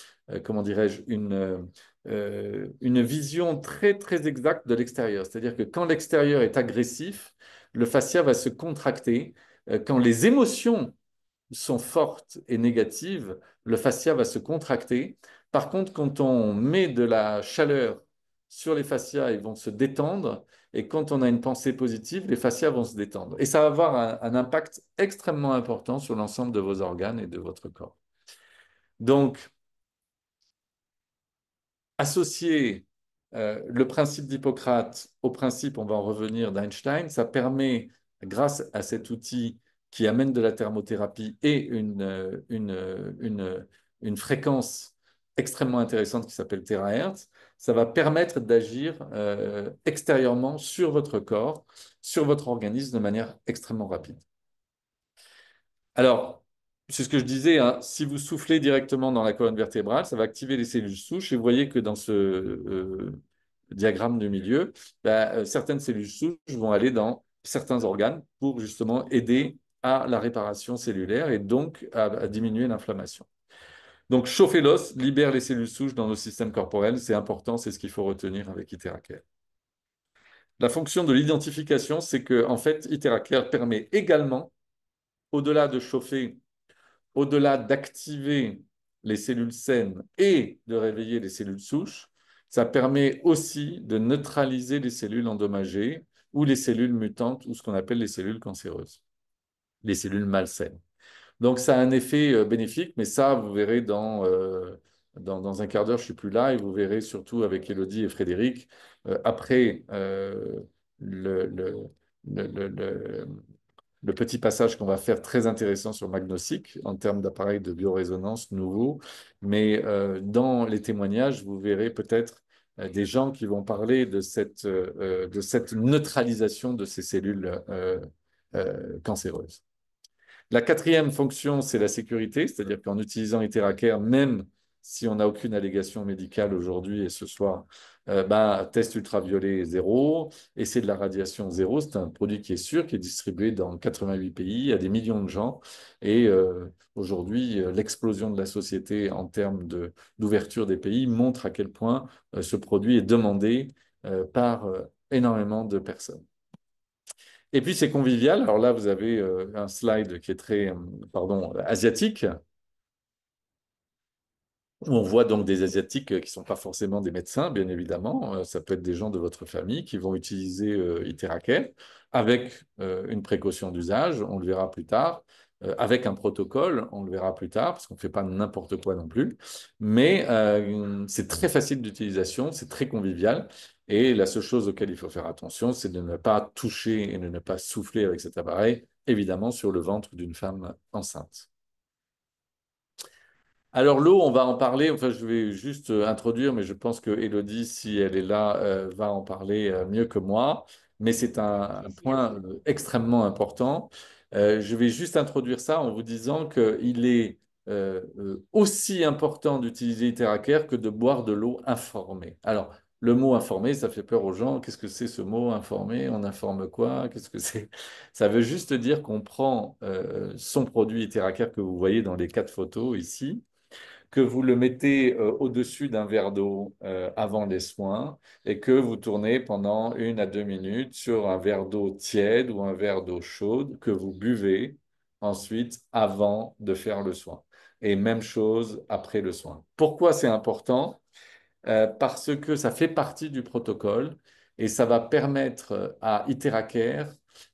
comment dirais-je, une vision très, très exacte de l'extérieur. C'est-à-dire que quand l'extérieur est agressif, le fascia va se contracter. Quand les émotions sont fortes et négatives, le fascia va se contracter. Par contre, quand on met de la chaleur sur les fascias, ils vont se détendre. Et quand on a une pensée positive, les fascias vont se détendre. Et ça va avoir un impact extrêmement important sur l'ensemble de vos organes et de votre corps. Donc, associer le principe d'Hippocrate au principe, on va en revenir, d'Einstein, ça permet, grâce à cet outil qui amène de la thermothérapie et une fréquence extrêmement intéressante qui s'appelle terahertz, ça va permettre d'agir extérieurement sur votre corps, sur votre organisme de manière extrêmement rapide. Alors, c'est ce que je disais, hein, si vous soufflez directement dans la colonne vertébrale, ça va activer les cellules souches. Et vous voyez que dans ce diagramme du milieu, certaines cellules souches vont aller dans certains organes pour justement aider à la réparation cellulaire et donc à diminuer l'inflammation. Donc, chauffer l'os libère les cellules souches dans nos systèmes corporels. C'est important, c'est ce qu'il faut retenir avec Iteracare. La fonction de l'identification, c'est que en fait, Iteracare permet également, au-delà de chauffer, au-delà d'activer les cellules saines et de réveiller les cellules souches, ça permet aussi de neutraliser les cellules endommagées ou les cellules mutantes ou ce qu'on appelle les cellules cancéreuses, les cellules malsaines. Donc, ça a un effet bénéfique, mais ça, vous verrez dans un quart d'heure, je ne suis plus là, et vous verrez surtout avec Élodie et Frédéric, après le, le, le, le, le- le petit passage qu'on va faire très intéressant sur Magnosic en termes d'appareils de biorésonance nouveaux. Mais dans les témoignages, vous verrez peut-être des gens qui vont parler de cette neutralisation de ces cellules cancéreuses. La quatrième fonction, c'est la sécurité, c'est-à-dire qu'en utilisant Iteracare, même si on n'a aucune allégation médicale aujourd'hui et ce soir, test ultraviolet zéro, essai de la radiation zéro, c'est un produit qui est sûr, qui est distribué dans 88 pays à des millions de gens. Et aujourd'hui, l'explosion de la société en termes d'ouverture des pays montre à quel point ce produit est demandé par énormément de personnes. Et puis c'est convivial. Alors là, vous avez un slide qui est très, pardon, asiatique, où on voit donc des Asiatiques qui ne sont pas forcément des médecins, bien évidemment. Ça peut être des gens de votre famille qui vont utiliser Iteracare avec une précaution d'usage, on le verra plus tard, avec un protocole, on le verra plus tard, parce qu'on ne fait pas n'importe quoi non plus. Mais c'est très facile d'utilisation, c'est très convivial. Et la seule chose auquel il faut faire attention, c'est de ne pas toucher et de ne pas souffler avec cet appareil, évidemment, sur le ventre d'une femme enceinte. Alors l'eau, on va en parler, enfin je vais juste introduire, mais je pense que Élodie, si elle est là, va en parler mieux que moi. Mais c'est Avec un plaisir. point extrêmement important. Je vais juste introduire ça en vous disant qu'il est aussi important d'utiliser Iteracare que de boire de l'eau informée. Alors, le mot informé, ça fait peur aux gens. Qu'est-ce que c'est ce mot informé? On informe quoi? Qu'est-ce que c'est? Ça veut juste dire qu'on prend son produit Iteracare que vous voyez dans les 4 photos ici, que vous le mettez au-dessus d'un verre d'eau avant les soins et que vous tournez pendant 1 à 2 minutes sur un verre d'eau tiède ou un verre d'eau chaude que vous buvez ensuite avant de faire le soin. Et même chose après le soin. Pourquoi c'est important? Parce que ça fait partie du protocole et ça va permettre à Iteracare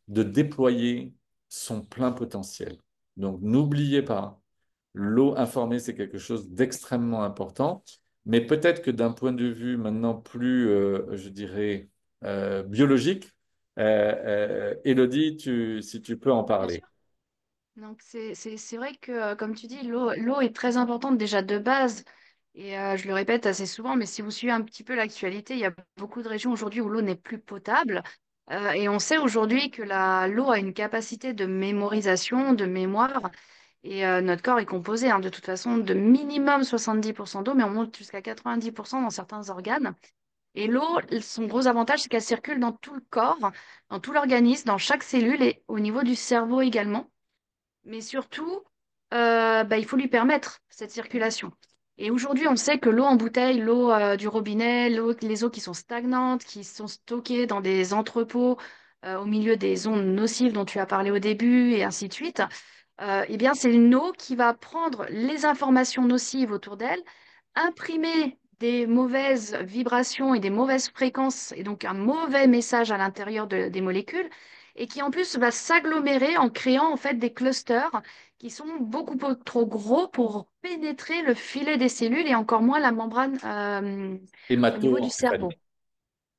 de déployer son plein potentiel. Donc n'oubliez pas, l'eau informée, c'est quelque chose d'extrêmement important, mais peut-être que d'un point de vue maintenant plus, je dirais, biologique, Élodie, si tu peux en Bien parler. sûr. Donc c'est vrai que, comme tu dis, l'eau est très importante déjà de base. Et je le répète assez souvent, mais si vous suivez un petit peu l'actualité, il y a beaucoup de régions aujourd'hui où l'eau n'est plus potable. Et on sait aujourd'hui que l'eau a une capacité de mémorisation, de mémoire. Et notre corps est composé, hein, de toute façon, de minimum 70% d'eau, mais on monte jusqu'à 90% dans certains organes. Et l'eau, son gros avantage, c'est qu'elle circule dans tout le corps, dans tout l'organisme, dans chaque cellule et au niveau du cerveau également. Mais surtout, il faut lui permettre cette circulation. Et aujourd'hui, on sait que l'eau en bouteille, l'eau du robinet, les eaux qui sont stagnantes, qui sont stockées dans des entrepôts au milieu des ondes nocives dont tu as parlé au début, et ainsi de suite, eh bien, c'est une eau qui va prendre les informations nocives autour d'elle, imprimer des mauvaises vibrations et des mauvaises fréquences, et donc un mauvais message à l'intérieur des molécules, et qui en plus va s'agglomérer en créant en fait des clusters qui sont beaucoup trop gros pour pénétrer le filet des cellules et encore moins la membrane au niveau du cerveau. Hémato-encéphalique.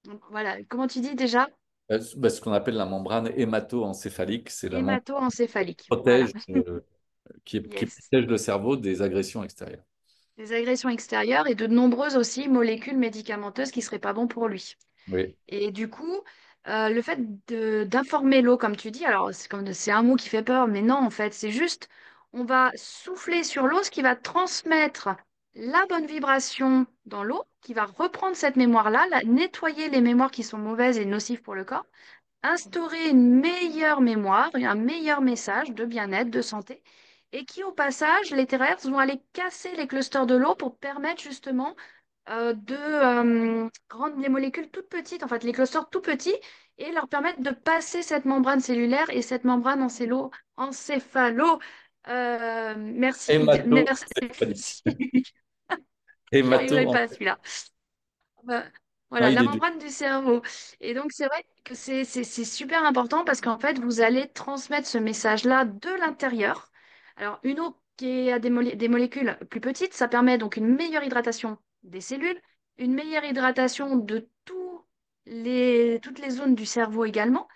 Donc, voilà, comment tu dis déjà? Ce qu'on appelle la membrane hémato-encéphalique, c'est la membrane Hémato-encéphalique. Voilà. protège, qui Yes. protège le cerveau des agressions extérieures. des agressions extérieures et de nombreuses aussi molécules médicamenteuses qui seraient pas bons pour lui. Oui. Et du coup, le fait d'informer l'eau, comme tu dis, alors c'est un mot qui fait peur, mais non, en fait, c'est juste, on va souffler sur l'eau, ce qui va transmettre la bonne vibration dans l'eau, qui va reprendre cette mémoire-là, nettoyer les mémoires qui sont mauvaises et nocives pour le corps, instaurer une meilleure mémoire, et un meilleur message de bien-être, de santé, et qui, au passage, les terrestres vont aller casser les clusters de l'eau pour permettre justement de rendre les molécules toutes petites, en fait, les clusters tout petits, et leur permettre de passer cette membrane cellulaire et cette membrane merci, merci, Hémato-céphalique. j'y arriverai Hémato, pas à celui-là. Euh, non, Voilà, il la est dur. membrane du cerveau. Et donc, c'est vrai que c'est super important parce qu'en fait, vous allez transmettre ce message-là de l'intérieur. Alors, une eau qui a des molécules plus petites, ça permet donc une meilleure hydratation des cellules, une meilleure hydratation de toutes les zones du cerveau également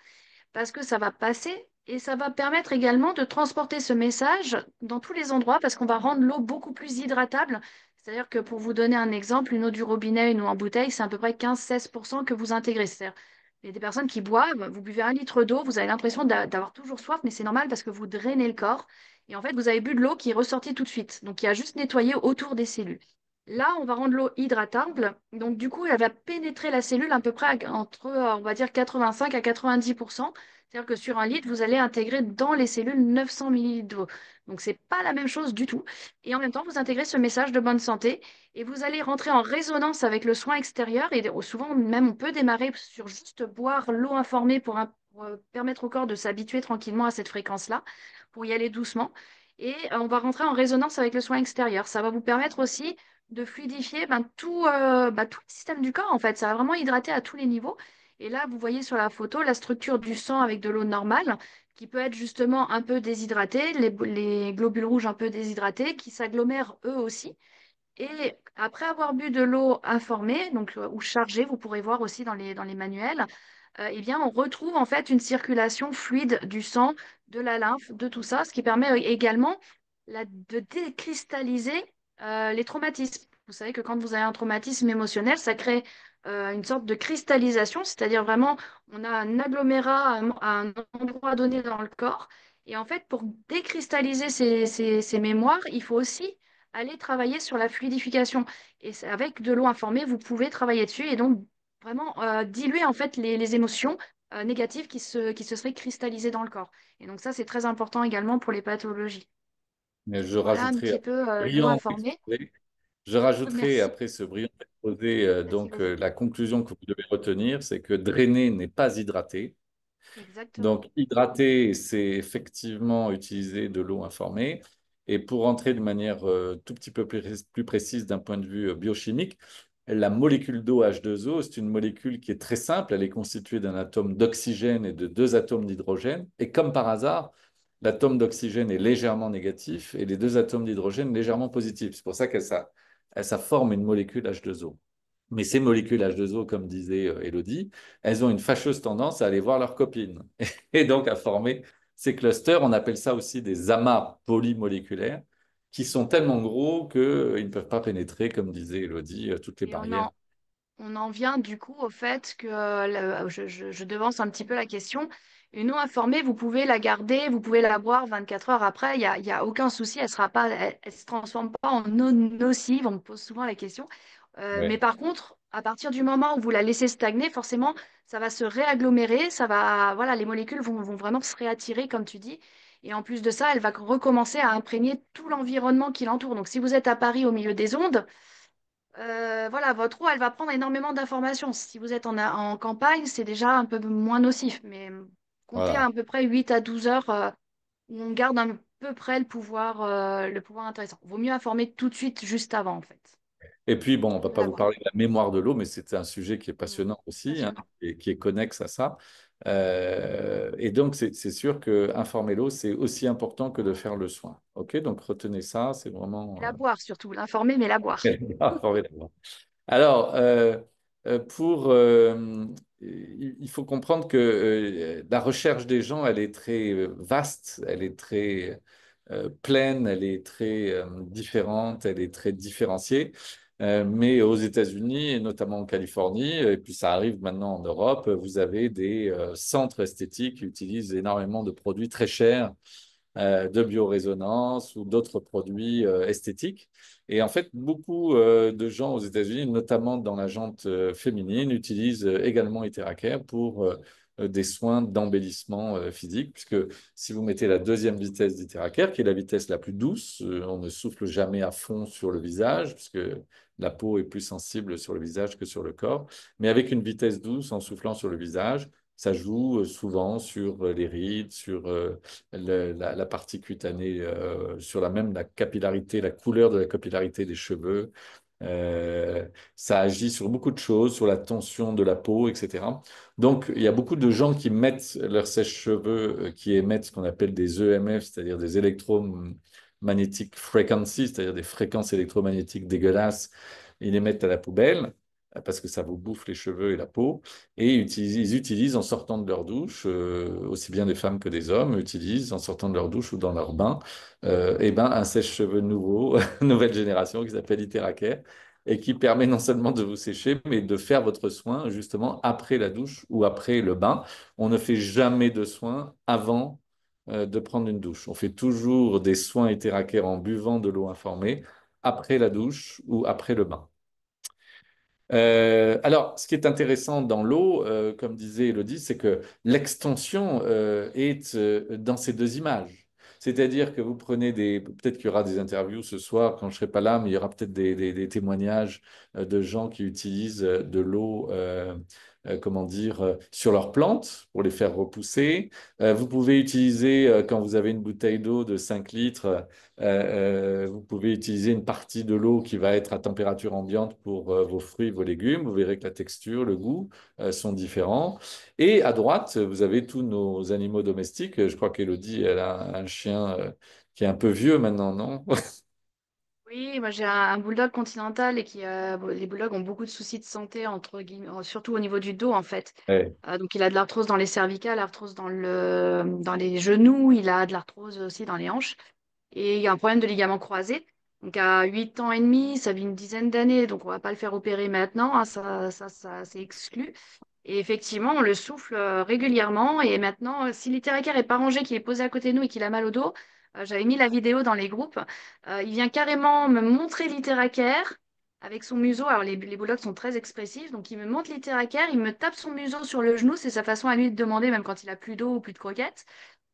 parce que ça va passer et ça va permettre également de transporter ce message dans tous les endroits parce qu'on va rendre l'eau beaucoup plus hydratable. C'est-à-dire que pour vous donner un exemple, une eau du robinet, une eau en bouteille, c'est à peu près 15-16% que vous intégrez. C'est-à-dire, il y a des personnes qui boivent, vous buvez un litre d'eau, vous avez l'impression d'avoir toujours soif, mais c'est normal parce que vous drainez le corps. Et en fait, vous avez bu de l'eau qui est ressortie tout de suite. Donc, il y a juste nettoyé autour des cellules. Là, on va rendre l'eau hydratable. Donc, du coup, elle va pénétrer la cellule à peu près entre, on va dire, 85 à 90%. C'est-à-dire que sur un litre, vous allez intégrer dans les cellules 900 millilitres d'eau. Donc, c'est pas la même chose du tout. Et en même temps, vous intégrez ce message de bonne santé et vous allez rentrer en résonance avec le soin extérieur. Et souvent, même, on peut démarrer sur juste boire l'eau informée pour, permettre au corps de s'habituer tranquillement à cette fréquence-là, pour y aller doucement. Et on va rentrer en résonance avec le soin extérieur. Ça va vous permettre aussi de fluidifier tout le système du corps, en fait. Ça va vraiment hydrater à tous les niveaux. Et là, vous voyez sur la photo la structure du sang avec de l'eau normale, qui peut être justement un peu déshydratée, les globules rouges un peu déshydratés, qui s'agglomèrent eux aussi. Et après avoir bu de l'eau informée, donc ou chargée, vous pourrez voir aussi dans les manuels, eh bien, on retrouve en fait une circulation fluide du sang, de la lymphe, de tout ça, ce qui permet également de décristalliser les traumatismes. Vous savez que quand vous avez un traumatisme émotionnel, ça crée une sorte de cristallisation, c'est-à-dire vraiment, on a un agglomérat à un endroit donné dans le corps. Et en fait, pour décristalliser ces mémoires, il faut aussi aller travailler sur la fluidification. Et avec de l'eau informée, vous pouvez travailler dessus et donc vraiment diluer en fait les émotions négatives qui se seraient cristallisées dans le corps. Et donc ça, c'est très important également pour les pathologies. Mais je Voilà un rajouterai petit peu l'eau brillant informée. exposé. Je rajouterai Merci. après ce brillant exposé, Vas-y, vas-y. la conclusion que vous devez retenir, c'est que drainer n'est pas hydrater. Exactement. Donc, hydrater, c'est effectivement utiliser de l'eau informée. Et pour entrer de manière tout petit peu plus précise d'un point de vue biochimique, la molécule d'eau H2O, c'est une molécule qui est très simple. Elle est constituée d'un atome d'oxygène et de deux atomes d'hydrogène. Et comme par hasard, l'atome d'oxygène est légèrement négatif et les deux atomes d'hydrogène légèrement positifs. C'est pour ça ça forme une molécule H2O. Mais ces molécules H2O, comme disait Elodie, elles ont une fâcheuse tendance à aller voir leurs copines et donc à former ces clusters. On appelle ça aussi des amas polymoléculaires qui sont tellement gros qu'ils ne peuvent pas pénétrer, comme disait Elodie, toutes les Et barrières. on en vient du coup au fait que je devance un petit peu la question. Une eau informée, vous pouvez la garder, vous pouvez la boire 24 heures après, il y a aucun souci, elle se transforme pas en eau nocive, on me pose souvent la question. Mais Ouais, par contre, à partir du moment où vous la laissez stagner, forcément, ça va se réagglomérer, voilà, les molécules vont vraiment se réattirer, comme tu dis. Et en plus de ça, elle va recommencer à imprégner tout l'environnement qui l'entoure. Donc, si vous êtes à Paris au milieu des ondes, voilà, votre eau, elle va prendre énormément d'informations. Si vous êtes en campagne, c'est déjà un peu moins nocif, mais comptez voilà. à peu près 8 à 12 heures où on garde à peu près le pouvoir intéressant. Vaut mieux informer tout de suite, juste avant, en fait, Et puis, bon, on ne va de pas la vous boire. parler de la mémoire de l'eau, mais c'est un sujet qui est Mm. passionnant aussi, hein, Passionnant. et qui est connexe à ça. Et donc, c'est sûr que informer l'eau, c'est aussi important que de faire le soin. OK? Donc, retenez ça, c'est Et vraiment la boire surtout, l'informer, mais la boire. informer l'eau. Alors, il faut comprendre que la recherche des gens, elle est très vaste, elle est très pleine, elle est très différente, elle est très différenciée. Mais aux États-Unis, et notamment en Californie, et puis ça arrive maintenant en Europe, vous avez des centres esthétiques qui utilisent énormément de produits très chers de biorésonance ou d'autres produits esthétiques. Et en fait, beaucoup de gens aux États-Unis, notamment dans la jante féminine, utilisent également Iteracare pour des soins d'embellissement physique, puisque si vous mettez la deuxième vitesse d'Iteracare, qui est la vitesse la plus douce, on ne souffle jamais à fond sur le visage, puisque la peau est plus sensible sur le visage que sur le corps, mais avec une vitesse douce en soufflant sur le visage, ça joue souvent sur les rides, sur la partie cutanée, sur même la capillarité, la couleur de la capillarité des cheveux. Euh, Ça agit sur beaucoup de choses, sur la tension de la peau, etc. Donc, il y a beaucoup de gens qui mettent leurs sèche-cheveux, qui émettent ce qu'on appelle des EMF, c'est-à-dire des électromagnétiques frequencies, c'est-à-dire des fréquences électromagnétiques dégueulasses, ils les mettent à la poubelle parce que ça vous bouffe les cheveux et la peau. Et ils utilisent en sortant de leur douche, aussi bien des femmes que des hommes, utilisent en sortant de leur douche ou dans leur bain, eh ben, un sèche-cheveux nouveau, nouvelle génération qui s'appelle Iteracare et qui permet non seulement de vous sécher, mais de faire votre soin justement après la douche ou après le bain. On ne fait jamais de soin avant de prendre une douche. On fait toujours des soins Iteracare en buvant de l'eau informée après la douche ou après le bain. Alors, ce qui est intéressant dans l'eau, comme disait Elodie, c'est que l'extension est dans ces deux images. C'est-à-dire que vous prenez peut-être qu'il y aura des interviews ce soir quand je ne serai pas là, mais il y aura peut-être des témoignages de gens qui utilisent de l'eau, comment dire, sur leurs plantes pour les faire repousser. Vous pouvez utiliser, quand vous avez une bouteille d'eau de 5 litres, vous pouvez utiliser une partie de l'eau qui va être à température ambiante pour vos fruits, vos légumes. Vous verrez que la texture, le goût sont différents. Et à droite, vous avez tous nos animaux domestiques. Je crois qu'Élodie, elle a un chien qui est un peu vieux maintenant, non? Oui, moi j'ai un bulldog continental et les bulldogs ont beaucoup de soucis de santé, entre guillemets, surtout au niveau du dos en fait. Ouais, Donc il a de l'arthrose dans les cervicales, l'arthrose dans les genoux, il a de l'arthrose aussi dans les hanches et il y a un problème de ligament croisé. Donc à 8 ans et demi, ça vit une dizaine d'années, donc on va pas le faire opérer maintenant, hein, ça c'est exclu. Et effectivement, on le souffle régulièrement. Et maintenant, si l'itéracare est pas rangé, qu'il est posé à côté de nous et qu'il a mal au dos, j'avais mis la vidéo dans les groupes. Il vient carrément me montrer l'itéracare avec son museau. Alors, les bulldogs sont très expressifs. Donc, il me montre l'itéracare, il me tape son museau sur le genou. C'est sa façon à lui de demander, même quand il a plus d'eau ou plus de croquettes.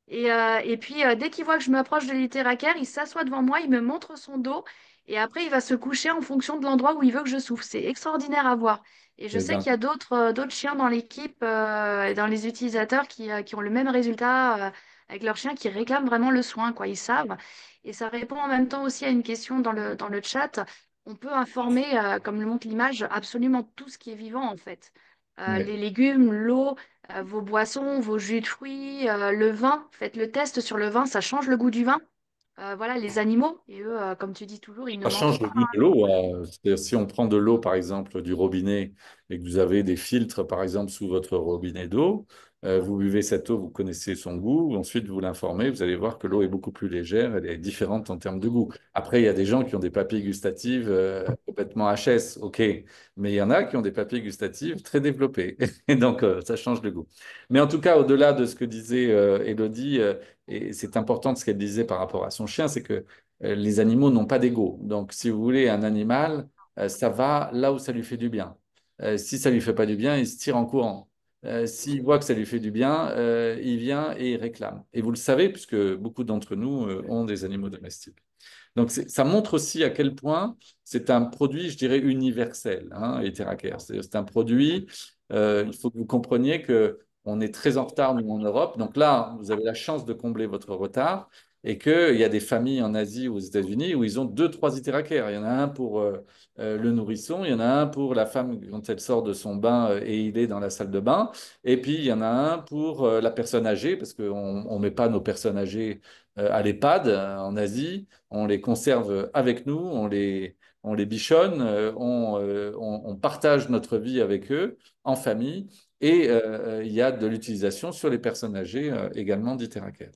Et puis, dès qu'il voit que je m'approche de l'itéracare, il s'assoit devant moi, il me montre son dos. Et après, il va se coucher en fonction de l'endroit où il veut que je souffle. C'est extraordinaire à voir. Et je eh sais ben, qu'il y a d'autres chiens dans l'équipe, dans les utilisateurs qui ont le même résultat avec leurs chiens, qui réclament vraiment le soin, quoi. Ils savent. Et ça répond en même temps aussi à une question dans le chat. On peut informer, comme le montre l'image, absolument tout ce qui est vivant, en fait. ouais. Les légumes, l'eau, vos boissons, vos jus de fruits, le vin. Faites le test sur le vin, ça change le goût du vin. Voilà, les animaux, et eux, comme tu dis toujours, ils ne Ça mentent change le pas. goût de l'eau. C'est-à-dire, si on prend de l'eau, par exemple, du robinet, et que vous avez des filtres, par exemple, sous votre robinet d'eau, vous buvez cette eau, vous connaissez son goût, ensuite vous l'informez, vous allez voir que l'eau est beaucoup plus légère, elle est différente en termes de goût. Après, il y a des gens qui ont des papilles gustatives complètement HS, ok, mais il y en a qui ont des papilles gustatives très développées, et donc ça change le goût. Mais en tout cas, au-delà de ce que disait Élodie, et c'est important ce qu'elle disait par rapport à son chien, c'est que les animaux n'ont pas d'ego. Donc, si vous voulez, un animal, ça va là où ça lui fait du bien. Si ça lui fait pas du bien, il se tire en courant. S'il voit que ça lui fait du bien, il vient et il réclame. Et vous le savez, puisque beaucoup d'entre nous ont des animaux domestiques. Donc, ça montre aussi à quel point c'est un produit, je dirais, universel, hein, Etheracare. C'est un produit, il faut que vous compreniez que on est très en retard, nous, en Europe. Donc là, vous avez la chance de combler votre retard et qu'il y a des familles en Asie ou aux États-Unis où ils ont deux, trois Etheracare. Il y en a un pour le nourrisson, il y en a un pour la femme quand elle sort de son bain et il est dans la salle de bain. Et puis, il y en a un pour la personne âgée, parce qu'on ne met pas nos personnes âgées à l'EHPAD en Asie, on les conserve avec nous, on les bichonne, on partage notre vie avec eux en famille et il y a de l'utilisation sur les personnes âgées également d'Iteracare.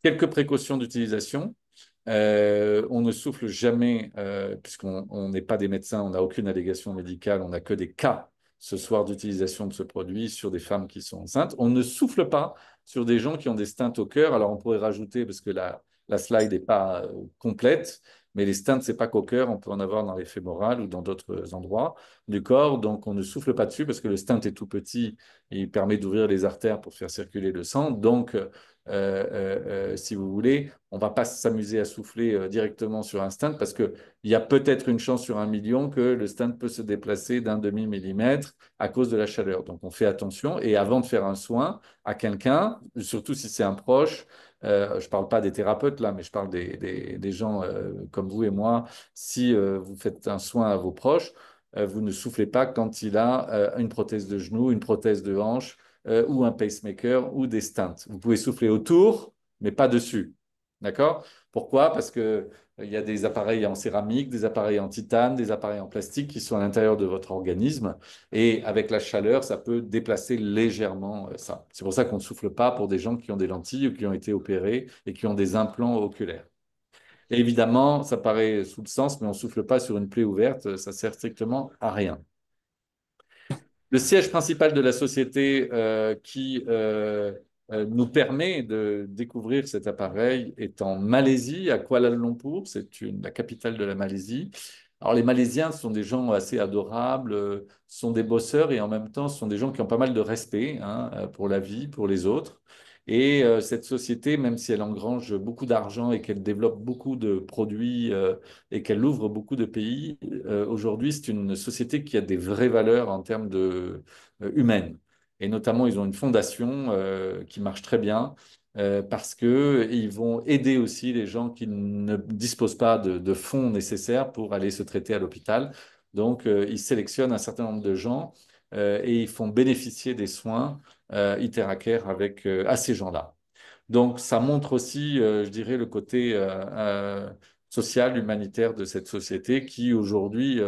Quelques précautions d'utilisation. On ne souffle jamais, puisqu'on n'est pas des médecins, on n'a aucune allégation médicale, on n'a que des cas ce soir d'utilisation de ce produit sur des femmes qui sont enceintes. On ne souffle pas sur des gens qui ont des stents au cœur. Alors on pourrait rajouter, parce que la slide n'est pas complète, mais les stents, c'est pas qu'au cœur, on peut en avoir dans les fémorales ou dans d'autres endroits du corps. Donc on ne souffle pas dessus parce que le stent est tout petit et il permet d'ouvrir les artères pour faire circuler le sang. Donc si vous voulez, on ne va pas s'amuser à souffler directement sur un stent parce qu'il y a peut-être une chance sur 1 million que le stent peut se déplacer d'un demi-millimètre à cause de la chaleur. Donc on fait attention et avant de faire un soin à quelqu'un, surtout si c'est un proche, je ne parle pas des thérapeutes là, mais je parle des gens comme vous et moi, si vous faites un soin à vos proches, vous ne soufflez pas quand il a une prothèse de genou, une prothèse de hanche ou un pacemaker ou des stents. Vous pouvez souffler autour, mais pas dessus. D'accord? Pourquoi? Parce que il y a des appareils en céramique, des appareils en titane, des appareils en plastique qui sont à l'intérieur de votre organisme. Et avec la chaleur, ça peut déplacer légèrement ça. C'est pour ça qu'on ne souffle pas pour des gens qui ont des lentilles ou qui ont été opérés et qui ont des implants oculaires. Et évidemment, ça paraît sous le sens, mais on ne souffle pas sur une plaie ouverte, ça sert strictement à rien. Le siège principal de la société qui nous permet de découvrir cet appareil est en Malaisie, à Kuala Lumpur. C'est la capitale de la Malaisie. Alors, les Malaisiens sont des gens assez adorables, sont des bosseurs et en même temps sont des gens qui ont pas mal de respect hein, pour la vie, pour les autres. Et cette société, même si elle engrange beaucoup d'argent et qu'elle développe beaucoup de produits et qu'elle ouvre beaucoup de pays, aujourd'hui, c'est une société qui a des vraies valeurs en termes humaines. Et notamment, ils ont une fondation qui marche très bien parce qu'ils vont aider aussi les gens qui ne disposent pas de fonds nécessaires pour aller se traiter à l'hôpital. Donc, ils sélectionnent un certain nombre de gens et ils font bénéficier des soins Iteracare à ces gens-là. Donc, ça montre aussi, je dirais, le côté social, humanitaire de cette société qui, aujourd'hui,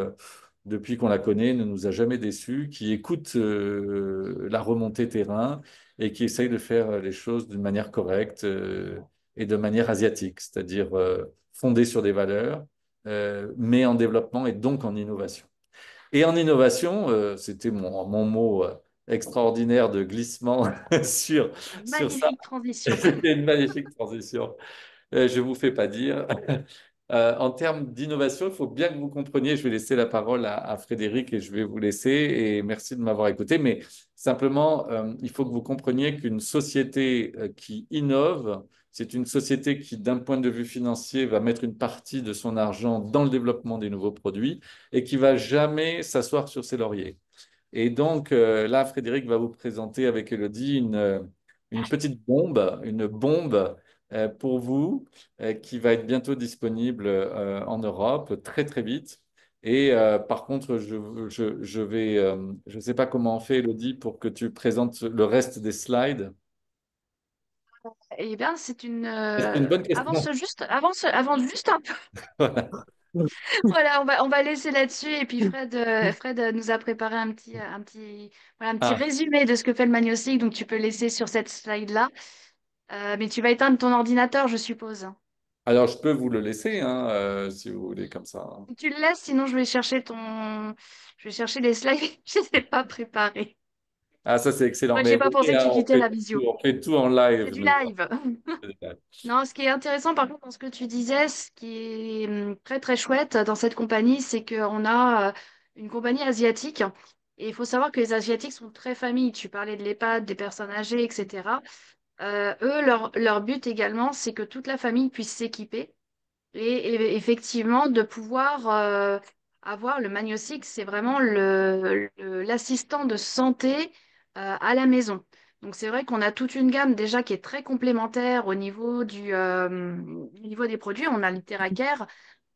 depuis qu'on la connaît, ne nous a jamais déçus, qui écoute la remontée terrain et qui essaye de faire les choses d'une manière correcte et de manière asiatique, c'est-à-dire fondée sur des valeurs, mais en développement et donc en innovation. Et en innovation, c'était mon mot extraordinaire de glissement sur ça. Magnifique transition. C'était une magnifique transition. Je ne vous fais pas dire. En termes d'innovation, il faut bien que vous compreniez, je vais laisser la parole à Frédéric et je vais vous laisser, et merci de m'avoir écouté, mais simplement, il faut que vous compreniez qu'une société qui innove, c'est une société qui, d'un point de vue financier, va mettre une partie de son argent dans le développement des nouveaux produits et qui va jamais s'asseoir sur ses lauriers. Et donc là, Frédéric va vous présenter avec Elodie une petite bombe, une bombe pour vous qui va être bientôt disponible en Europe très très vite. Et par contre, je ne sais pas comment on fait, Elodie, pour que tu présentes le reste des slides. Eh bien, c'est une C'est une bonne question. avance juste un peu. Voilà. Voilà, on va laisser là-dessus. Et puis Fred nous a préparé voilà, un petit Ah, résumé de ce que fait le Magnostick. Donc tu peux laisser sur cette slide-là. Mais tu vas éteindre ton ordinateur, je suppose. alors, je peux vous le laisser, hein, si vous voulez, comme ça. Tu le laisses, sinon je vais chercher les slides. Je ne les ai pas préparés. Ah, ça, c'est excellent. Moi, Mais j'ai pas oui, pensé que hein, tu quittais la visio. on fait tout en C'est live, du nous. live. Non, ce qui est intéressant par contre dans ce que tu disais, ce qui est très très chouette dans cette compagnie, c'est qu'on a une compagnie asiatique. Et il faut savoir que les Asiatiques sont très familles. Tu parlais de l'EHPAD, des personnes âgées, etc. Eux, leur but également, c'est que toute la famille puisse s'équiper. Et effectivement, de pouvoir avoir le Magno-6, c'est vraiment l'assistant de santé à la maison. Donc c'est vrai qu'on a toute une gamme déjà qui est très complémentaire au niveau des produits. On a l'Iteracare,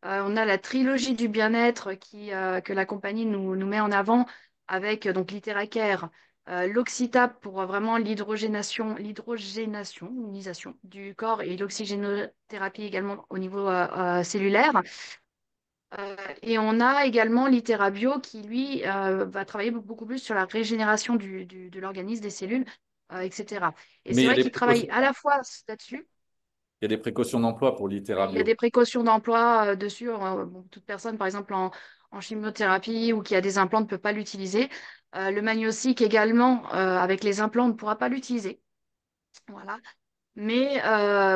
on a la trilogie du bien-être que la compagnie nous met en avant avec donc l'Iteracare, l'Oxytap pour vraiment l'hydrogénation du corps et l'oxygénothérapie également au niveau cellulaire. Et on a également l'Iterabio qui, lui, va travailler beaucoup plus sur la régénération de l'organisme, des cellules, etc. Et Mais c'est il y a vrai des qu'il travaille précautions. à la fois là-dessus. Il y a des précautions d'emploi pour Oui, il y a l'itérabio. des précautions d'emploi dessus. Bon, toute personne, par exemple, en chimiothérapie ou qui a des implants ne peut pas l'utiliser. Le magnéosique également, avec les implants, on ne pourra pas l'utiliser. Voilà. Mais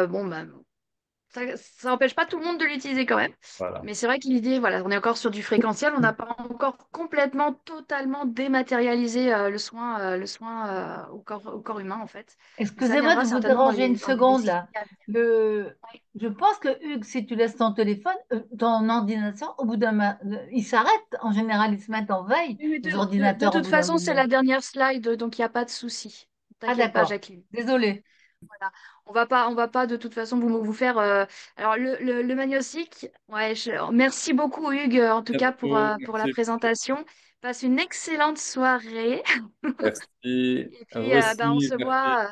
bon, ben, ça n'empêche pas tout le monde de l'utiliser quand même. Voilà. Mais c'est vrai que l'idée, voilà, on est encore sur du fréquentiel. On n'a pas encore complètement, totalement dématérialisé le soin au corps humain, en fait. Mais ça Excusez-moi viendra de vous certainement déranger une dans les seconde décennies là. à venir. Le... Oui. Je pense que Hugues, si tu laisses ton téléphone, ton ordinateur, au bout il s'arrête. En général, ils se mettent en veille, Oui, mais les de ordinateurs, au toute bout d'un façon, c'est moment. la dernière slide, donc il n'y a pas de souci. Ah, T'inquiète pas, d'accord. Jacqueline. Désolée. Voilà. On va pas de toute façon vous faire. Alors le magnésique, ouais. Merci beaucoup Hugues, en tout cas pour la Merci. présentation. Passe une excellente soirée. Merci. Et À vous puis bah, on aussi. se Merci. voit.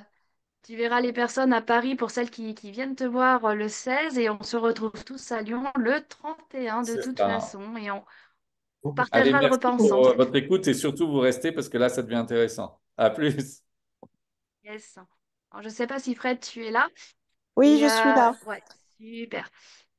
Tu verras les personnes à Paris pour celles qui viennent te voir le 16 et on se retrouve tous à Lyon le 31 de C'est toute ça. façon et on Allez, partagera le repas merci pour ensemble. votre écoute et surtout vous restez parce que là, ça devient intéressant. À plus. Yes. Alors je sais pas si Fred tu es là. Oui, Et je suis là. ouais, super.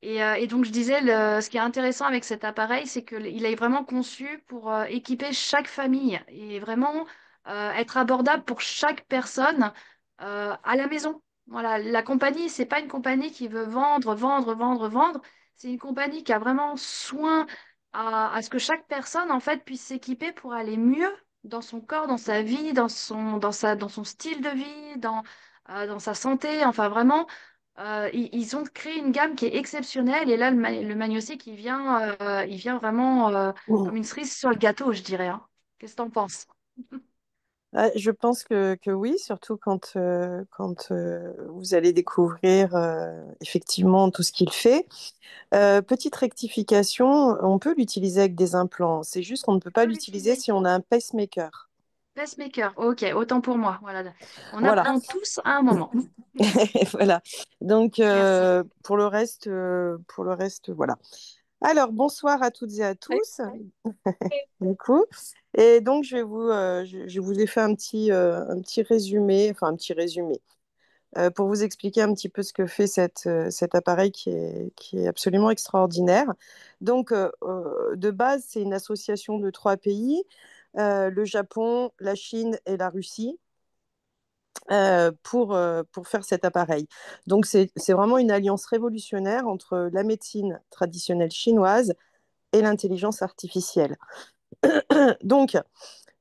Et donc, je disais, ce qui est intéressant avec cet appareil, c'est qu'il est vraiment conçu pour équiper chaque famille et vraiment être abordable pour chaque personne à la maison. Voilà, la compagnie, c'est pas une compagnie qui veut vendre, vendre, vendre, vendre. C'est une compagnie qui a vraiment soin à ce que chaque personne, en fait, puisse s'équiper pour aller mieux dans son corps, dans sa vie, dans son style de vie, dans sa santé. Enfin, vraiment. Ils ont créé une gamme qui est exceptionnelle et là, le Magnostic, il vient vraiment comme une cerise sur le gâteau, je dirais, hein. Qu'est-ce que t'en penses? Je pense que oui, surtout quand vous allez découvrir effectivement tout ce qu'il fait. Petite rectification, on peut l'utiliser avec des implants. C'est juste qu'on ne peut On pas peut l'utiliser l'utiliser. si on a un pacemaker. Pacemaker, ok, autant pour moi. Voilà. On Voilà. apprend tous à un moment. Voilà. Donc, Merci. pour le reste, voilà. Alors, bonsoir à toutes et à tous. Du coup. Et donc, je vous ai fait un petit résumé, enfin un petit résumé, pour vous expliquer un petit peu ce que fait cet appareil qui est absolument extraordinaire. Donc, de base, c'est une association de trois pays, le Japon, la Chine et la Russie, pour faire cet appareil. Donc, c'est vraiment une alliance révolutionnaire entre la médecine traditionnelle chinoise et l'intelligence artificielle. Donc,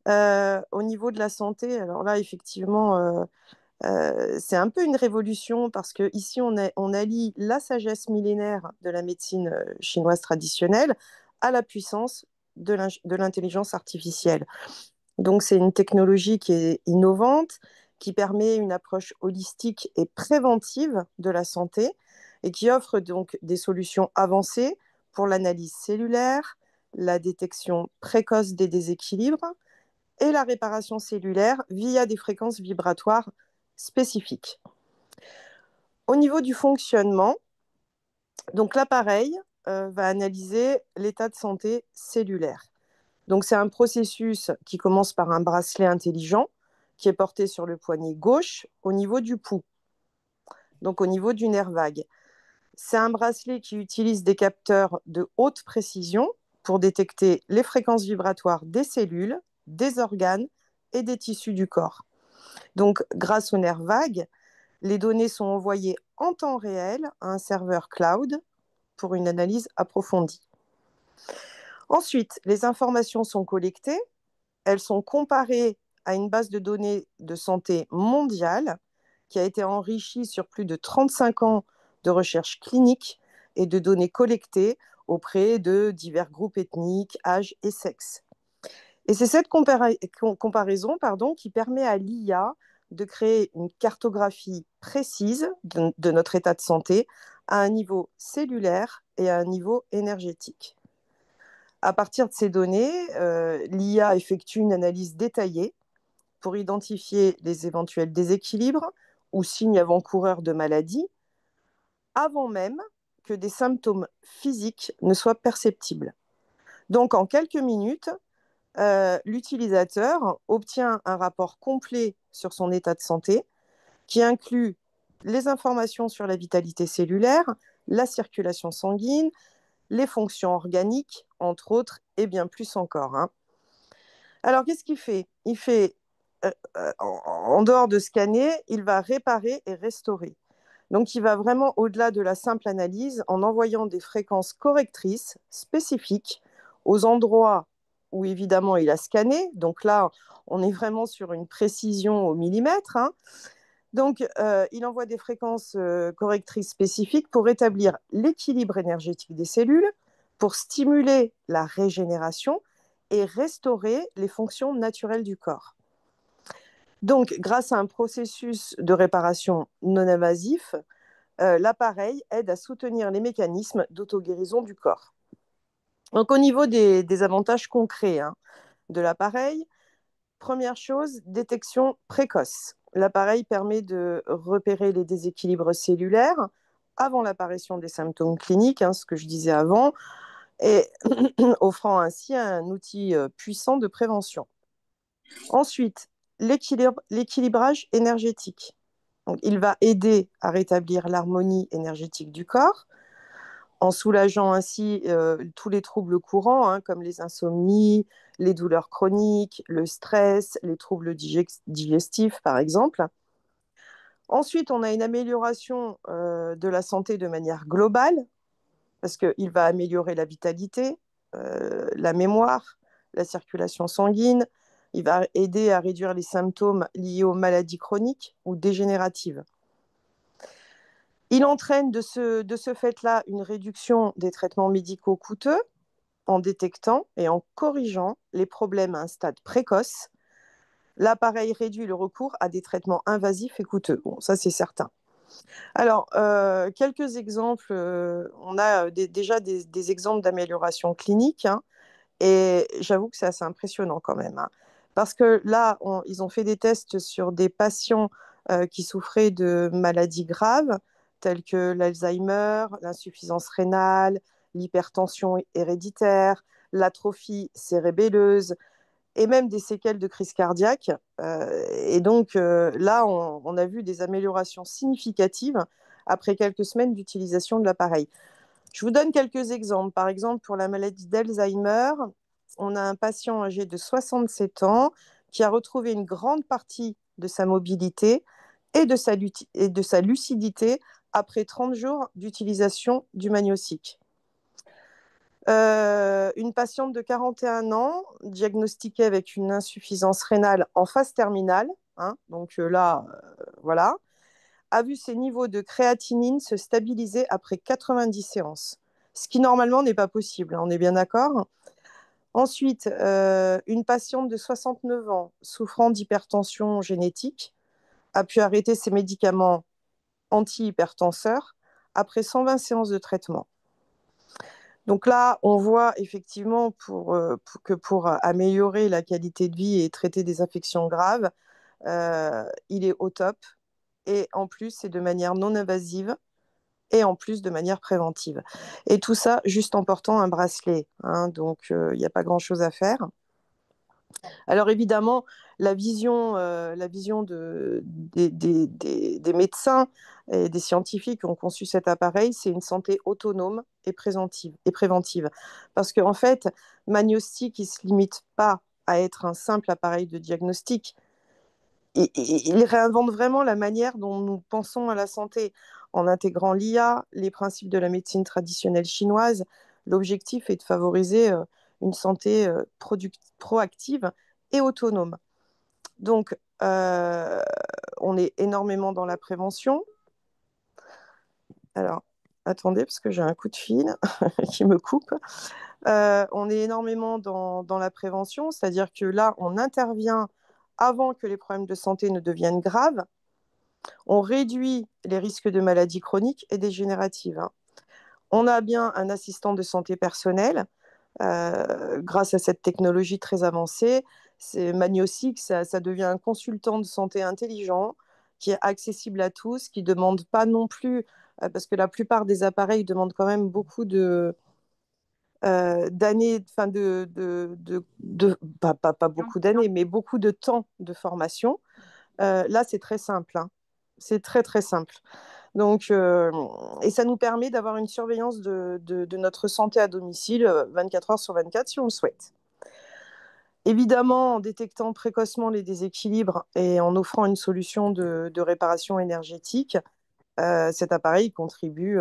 au niveau de la santé, alors là, effectivement, c'est un peu une révolution parce qu'ici, on allie la sagesse millénaire de la médecine chinoise traditionnelle à la puissance de l'intelligence artificielle. Donc, c'est une technologie qui est innovante, qui permet une approche holistique et préventive de la santé et qui offre donc des solutions avancées pour l'analyse cellulaire, la détection précoce des déséquilibres et la réparation cellulaire via des fréquences vibratoires spécifiques. Au niveau du fonctionnement, donc l'appareil va analyser l'état de santé cellulaire. Donc c'est un processus qui commence par un bracelet intelligent qui est porté sur le poignet gauche au niveau du pouls, donc au niveau du nerf vague. C'est un bracelet qui utilise des capteurs de haute précision pour détecter les fréquences vibratoires des cellules, des organes et des tissus du corps. Donc, grâce au nerf vague, les données sont envoyées en temps réel à un serveur cloud pour une analyse approfondie. Ensuite, les informations sont collectées, elles sont comparées à une base de données de santé mondiale qui a été enrichie sur plus de 35 ans de recherche clinique et de données collectées auprès de divers groupes ethniques, âges et sexes. Et c'est cette comparaison qui permet à l'IA de créer une cartographie précise de notre état de santé à un niveau cellulaire et à un niveau énergétique. À partir de ces données, l'IA effectue une analyse détaillée pour identifier les éventuels déséquilibres ou signes avant-coureurs de maladie avant même que des symptômes physiques ne soient perceptibles. Donc, en quelques minutes, l'utilisateur obtient un rapport complet sur son état de santé qui inclut les informations sur la vitalité cellulaire, la circulation sanguine, les fonctions organiques, entre autres, et bien plus encore, hein. Alors, qu'est-ce qu'il fait? Il fait, en dehors de scanner, il va réparer et restaurer. Donc, il va vraiment au-delà de la simple analyse en envoyant des fréquences correctrices spécifiques aux endroits où, évidemment, il a scanné. Donc là, on est vraiment sur une précision au millimètre, hein. Donc, il envoie des fréquences correctrices spécifiques pour rétablir l'équilibre énergétique des cellules, pour stimuler la régénération et restaurer les fonctions naturelles du corps. Donc, grâce à un processus de réparation non invasif, l'appareil aide à soutenir les mécanismes d'auto-guérison du corps. Donc, au niveau des avantages concrets, hein, de l'appareil, première chose, détection précoce. L'appareil permet de repérer les déséquilibres cellulaires avant l'apparition des symptômes cliniques, hein, ce que je disais avant, et offrant ainsi un outil puissant de prévention. Ensuite, l'équilibrage énergétique. Donc, il va aider à rétablir l'harmonie énergétique du corps, en soulageant ainsi tous les troubles courants, hein, comme les insomnies, les douleurs chroniques, le stress, les troubles digestifs, par exemple. Ensuite, on a une amélioration de la santé de manière globale, parce qu'il va améliorer la vitalité, la mémoire, la circulation sanguine. Il va aider à réduire les symptômes liés aux maladies chroniques ou dégénératives. Il entraîne de ce fait-là une réduction des traitements médicaux coûteux en détectant et en corrigeant les problèmes à un stade précoce. L'appareil réduit le recours à des traitements invasifs et coûteux. Bon, ça, c'est certain. Alors, quelques exemples. On a déjà des exemples d'amélioration clinique, hein, et j'avoue que c'est assez impressionnant quand même, hein, parce que là, ils ont fait des tests sur des patients qui souffraient de maladies graves, telles que l'Alzheimer, l'insuffisance rénale, l'hypertension héréditaire, l'atrophie cérébelleuse, et même des séquelles de crise cardiaque. Et donc là, on a vu des améliorations significatives après quelques semaines d'utilisation de l'appareil. Je vous donne quelques exemples. Par exemple, pour la maladie d'Alzheimer, on a un patient âgé de 67 ans qui a retrouvé une grande partie de sa mobilité et de sa lucidité après 30 jours d'utilisation du Magnéosic. Une patiente de 41 ans, diagnostiquée avec une insuffisance rénale en phase terminale, hein, donc là, voilà, a vu ses niveaux de créatinine se stabiliser après 90 séances, ce qui normalement n'est pas possible, hein, on est bien d'accord. Ensuite, une patiente de 69 ans souffrant d'hypertension génétique a pu arrêter ses médicaments antihypertenseurs après 120 séances de traitement. Donc là, on voit effectivement pour améliorer la qualité de vie et traiter des infections graves, il est au top. Et en plus, c'est de manière non invasive et en plus de manière préventive. Et tout ça juste en portant un bracelet, hein, donc il n'y a pas grand-chose à faire. Alors évidemment, la vision des médecins et des scientifiques qui ont conçu cet appareil, c'est une santé autonome et préventive. Parce qu'en fait, Magnéosic, il ne se limite pas à être un simple appareil de diagnostic. Il réinvente vraiment la manière dont nous pensons à la santé en intégrant l'IA, les principes de la médecine traditionnelle chinoise. L'objectif est de favoriser une santé proactive et autonome. Donc, on est énormément dans la prévention. Alors, attendez, parce que j'ai un coup de fil qui me coupe. On est énormément dans la prévention, c'est-à-dire que là, on intervient avant que les problèmes de santé ne deviennent graves. On réduit les risques de maladies chroniques et dégénératives, hein. On a bien un assistant de santé personnel grâce à cette technologie très avancée. C'est Magnéosic, ça devient un consultant de santé intelligent qui est accessible à tous, qui ne demande pas non plus, parce que la plupart des appareils demandent quand même beaucoup d'années, enfin pas beaucoup d'années, mais beaucoup de temps de formation. Là, c'est très simple, hein. C'est très, très simple. Donc, et ça nous permet d'avoir une surveillance de notre santé à domicile 24 heures sur 24 si on le souhaite. Évidemment, en détectant précocement les déséquilibres et en offrant une solution de réparation énergétique, cet appareil contribue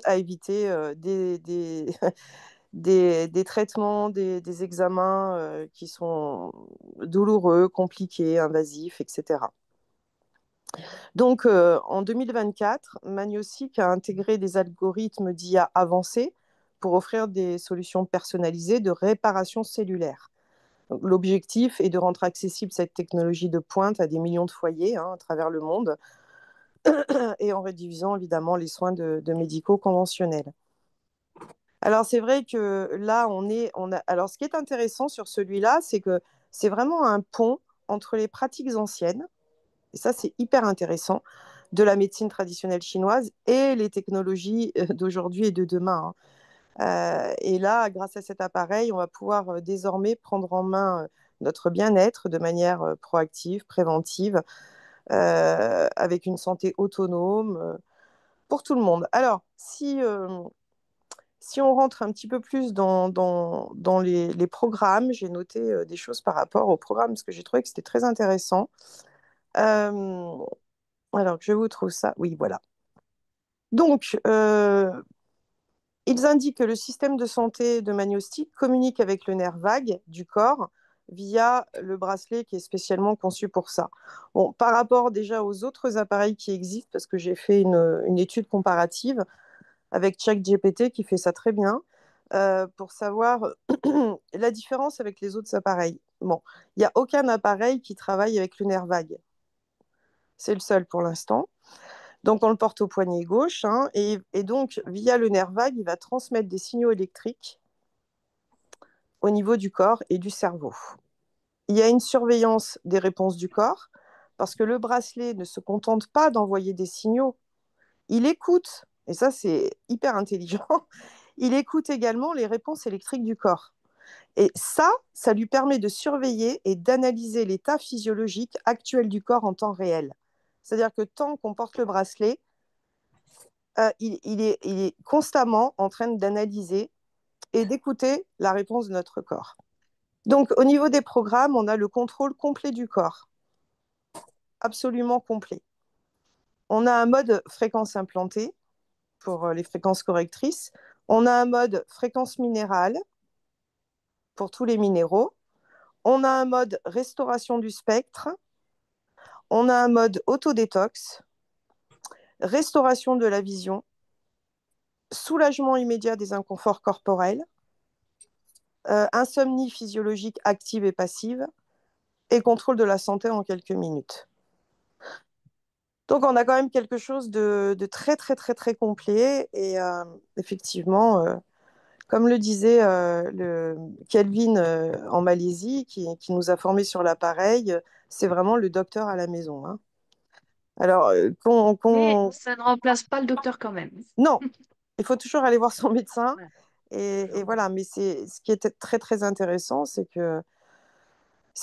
à éviter des traitements, des examens qui sont douloureux, compliqués, invasifs, etc. Donc, en 2024, Magnosic a intégré des algorithmes d'IA avancés pour offrir des solutions personnalisées de réparation cellulaire. L'objectif est de rendre accessible cette technologie de pointe à des millions de foyers à travers le monde et en réduisant évidemment les soins de médicaux conventionnels. Alors c'est vrai que là, alors ce qui est intéressant sur celui-là, c'est que c'est vraiment un pont entre les pratiques anciennes, et ça c'est hyper intéressant, de la médecine traditionnelle chinoise et les technologies d'aujourd'hui et de demain. Et là, grâce à cet appareil, on va pouvoir désormais prendre en main notre bien-être de manière proactive, préventive, avec une santé autonome pour tout le monde. Alors, si on rentre un petit peu plus dans les programmes, j'ai noté des choses par rapport au programme parce que j'ai trouvé que c'était très intéressant. Euh, alors, je vous trouve ça. Oui, voilà. Donc, ils indiquent que le système de santé de Magnostic communique avec le nerf vague du corps via le bracelet qui est spécialement conçu pour ça. Bon, par rapport déjà aux autres appareils qui existent, parce que j'ai fait une étude comparative avec ChatGPT qui fait ça très bien, pour savoir la différence avec les autres appareils. Bon, il n'y a aucun appareil qui travaille avec le nerf vague. C'est le seul pour l'instant. Donc, on le porte au poignet gauche, et donc, via le nerf vague, il va transmettre des signaux électriques au niveau du corps et du cerveau. Il y a une surveillance des réponses du corps, parce que le bracelet ne se contente pas d'envoyer des signaux, il écoute, et ça, c'est hyper intelligent, il écoute également les réponses électriques du corps. Et ça lui permet de surveiller et d'analyser l'état physiologique actuel du corps en temps réel. C'est-à-dire que tant qu'on porte le bracelet, il est constamment en train d'analyser et d'écouter la réponse de notre corps. Donc, au niveau des programmes, on a le contrôle complet du corps, absolument complet. On a un mode fréquence implantée pour les fréquences correctrices. On a un mode fréquence minérale pour tous les minéraux. On a un mode restauration du spectre. On a un mode autodétox, restauration de la vision, soulagement immédiat des inconforts corporels, insomnie physiologique active et passive, et contrôle de la santé en quelques minutes. Donc, on a quand même quelque chose de très, très, très, très complet. Et effectivement, comme le disait le Kelvin en Malaisie, qui nous a formés sur l'appareil, c'est vraiment le docteur à la maison. Alors, Mais ça ne remplace pas le docteur quand même. non, il faut toujours aller voir son médecin. Ouais. Et voilà, mais ce qui est très, très intéressant, c'est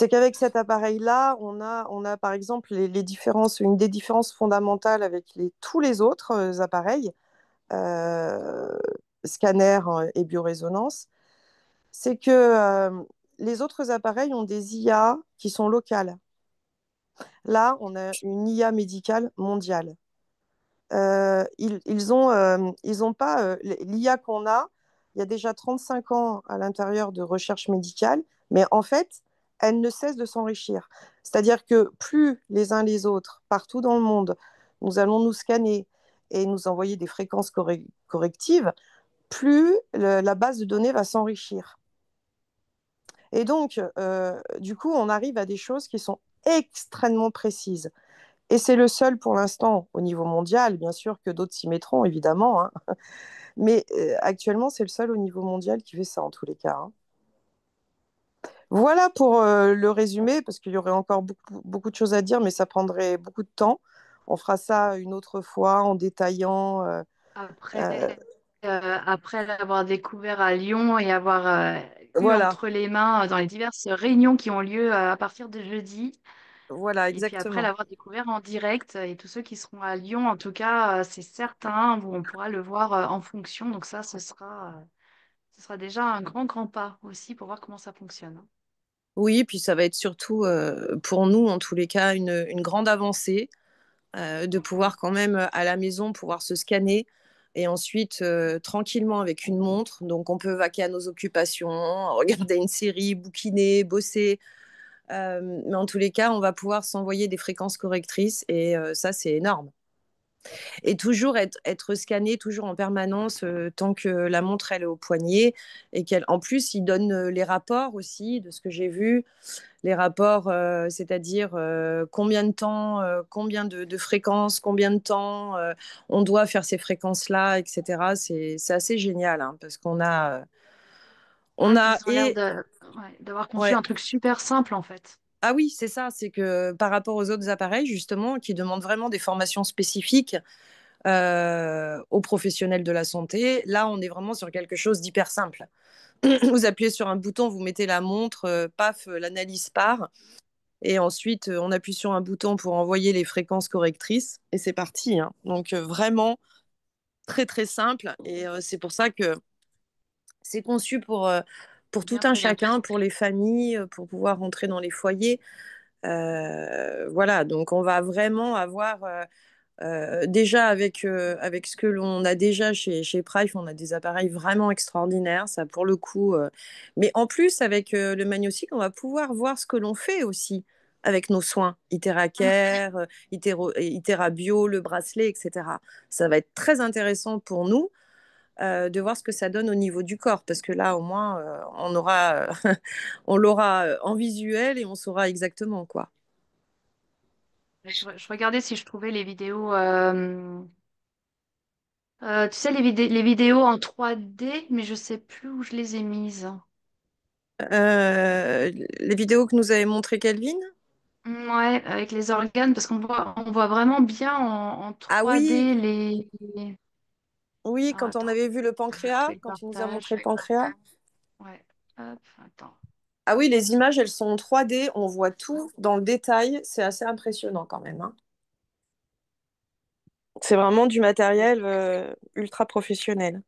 qu'avec cet appareil-là, on a par exemple les différences, une des différences fondamentales avec tous les autres appareils, euh, scanner et biorésonance, c'est que les autres appareils ont des IA qui sont locales. Là, on a une IA médicale mondiale. Ils ont pas l'IA qu'on a. Il y a déjà 35 ans à l'intérieur de recherche médicale, mais en fait, elle ne cesse de s'enrichir. C'est-à-dire que plus les uns les autres, partout dans le monde, nous allons nous scanner et nous envoyer des fréquences correctives, plus la base de données va s'enrichir. Et donc, du coup, on arrive à des choses qui sont extrêmement précises. Et c'est le seul pour l'instant au niveau mondial, bien sûr que d'autres s'y mettront, évidemment. Mais actuellement, c'est le seul au niveau mondial qui fait ça, en tous les cas. Voilà pour le résumé, parce qu'il y aurait encore beaucoup, beaucoup de choses à dire, mais ça prendrait beaucoup de temps. On fera ça une autre fois en détaillant. Euh, Après l'avoir découvert à Lyon et avoir eu voilà. entre les mains dans les diverses réunions qui ont lieu à partir de jeudi, Voilà, Et puis après exactement. l'avoir découvert en direct, et tous ceux qui seront à Lyon, en tout cas, c'est certain, où on pourra le voir en fonction. Donc ça, ce sera déjà un grand, grand pas aussi pour voir comment ça fonctionne, hein. Oui, puis ça va être surtout pour nous, en tous les cas, une grande avancée de pouvoir quand même à la maison pouvoir se scanner et ensuite tranquillement avec une montre. Donc on peut vaquer à nos occupations, regarder une série, bouquiner, bosser. Mais en tous les cas, on va pouvoir s'envoyer des fréquences correctrices et ça, c'est énorme. Et toujours être scanné, toujours en permanence, tant que la montre elle est au poignet. Et qu'elle, en plus, il donne les rapports aussi de ce que j'ai vu. Les rapports, c'est-à-dire combien de temps, combien de fréquences, combien de temps on doit faire ces fréquences-là, etc. C'est assez génial hein, parce on Ah, a ils ont l'air et de, ouais, d'avoir conçu ouais. un truc super simple en fait. Ah oui, c'est ça, c'est que par rapport aux autres appareils, justement, qui demandent vraiment des formations spécifiques aux professionnels de la santé, là, on est vraiment sur quelque chose d'hyper simple. Vous appuyez sur un bouton, vous mettez la montre, paf, l'analyse part. Et ensuite, on appuie sur un bouton pour envoyer les fréquences correctrices et c'est parti, hein. Donc, vraiment très, très simple. Et c'est pour ça que c'est conçu pour tout Bien un prévu. chacun, pour les familles, pour pouvoir rentrer dans les foyers. Voilà, donc on va vraiment avoir déjà avec ce que l'on a déjà chez Price, on a des appareils vraiment extraordinaires, ça pour le coup. Mais en plus, avec le Magnostick, on va pouvoir voir ce que l'on fait aussi avec nos soins, Itéracare, Itérabio, le bracelet, etc. Ça va être très intéressant pour nous de voir ce que ça donne au niveau du corps, parce que là, au moins, on l'aura en visuel et on saura exactement quoi. Je regardais si je trouvais les vidéos, tu sais, les vidéos en 3D, mais je sais plus où je les ai mises. Les vidéos que nous avait montré Calvin. Ouais, avec les organes, parce on voit vraiment bien en Ah 3D oui, les... oui, Ah, quand on attends, avait vu le je te pancréas, fais le quand il nous a montré partage. le pancréas. Ouais, hop, attends. Ah oui, les images, elles sont en 3D, on voit tout dans le détail, c'est assez impressionnant quand même, hein. C'est vraiment du matériel ultra professionnel.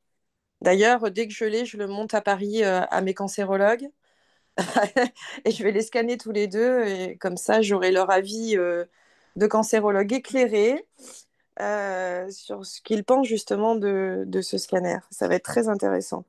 D'ailleurs, dès que je l'ai, je le monte à Paris à mes cancérologues et je vais les scanner tous les deux et comme ça, j'aurai leur avis de cancérologue éclairé sur ce qu'ils pensent justement de ce scanner. Ça va être très intéressant.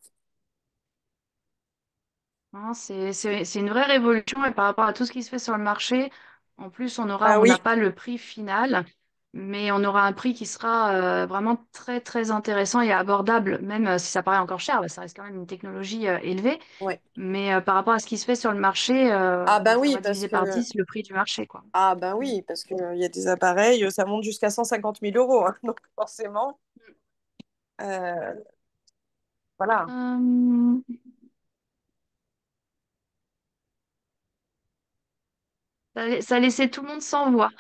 Hein, c'est une vraie révolution et par rapport à tout ce qui se fait sur le marché, en plus Ah on oui, n'a pas le prix final, mais on aura un prix qui sera vraiment très très intéressant et abordable, même si ça paraît encore cher, bah, ça reste quand même une technologie élevée, ouais. mais par rapport à ce qui se fait sur le marché, Ah ben on oui, va parce diviser par que 10 le prix du marché, quoi. ah ben oui, parce qu'il y a des appareils, ça monte jusqu'à 150 000 euros, hein. Donc forcément, euh, voilà. Euh, ça laissait tout le monde sans voix.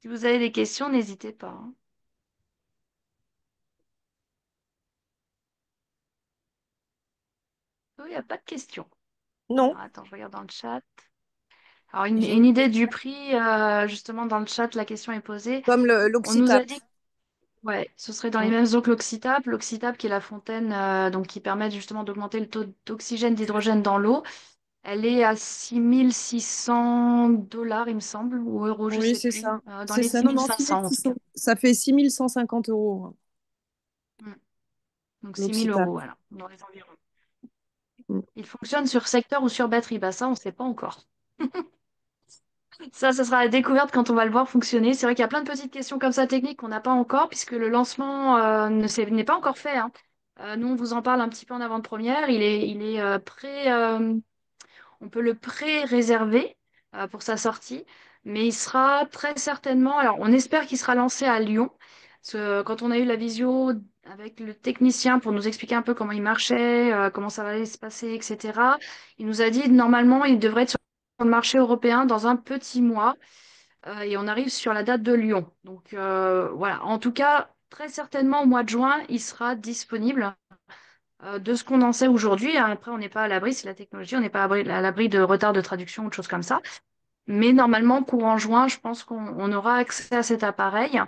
Si vous avez des questions, n'hésitez pas, hein. Oh, il n'y a pas de questions. Non, Alors, attends, je regarde dans le chat. Alors, j'ai une idée du prix, justement, dans le chat, la question est posée. comme On nous a l'Oxytap. dit, ouais, ce serait dans les Mm. mêmes eaux que l'Oxytap. L'Oxytap, qui est la fontaine, donc qui permet justement d'augmenter le taux d'oxygène, d'hydrogène dans l'eau. Elle est à 6 600 $, il me semble, ou euros, je Oui, sais c'est plus. ça. Dans C'est les ça. six Non, mille non, cinq cents en tout 6 600. cas. Ça fait 6 150 euros, Mm. Donc 6 000 € l'Oxytap. voilà, dans les environs. Mm. Il fonctionne sur secteur ou sur batterie. Bah ça, on ne sait pas encore. Ça sera la découverte quand on va le voir fonctionner. C'est vrai qu'il y a plein de petites questions comme ça techniques qu'on n'a pas encore, puisque le lancement n'est pas encore fait, hein. Nous, on vous en parle un petit peu en avant-première. Il est on peut le pré-réserver pour sa sortie, mais il sera très certainement. Alors, on espère qu'il sera lancé à Lyon. Parce que quand on a eu la visio avec le technicien pour nous expliquer un peu comment il marchait, comment ça allait se passer, etc., il nous a dit normalement, il devrait être sur le marché européen dans un petit mois. Et on arrive sur la date de Lyon. Donc voilà, en tout cas, très certainement au mois de juin, il sera disponible. De ce qu'on en sait aujourd'hui, hein, après, on n'est pas à l'abri, c'est la technologie, on n'est pas à l'abri de retard de traduction ou de choses comme ça. Mais normalement, courant juin, je pense qu'on aura accès à cet appareil.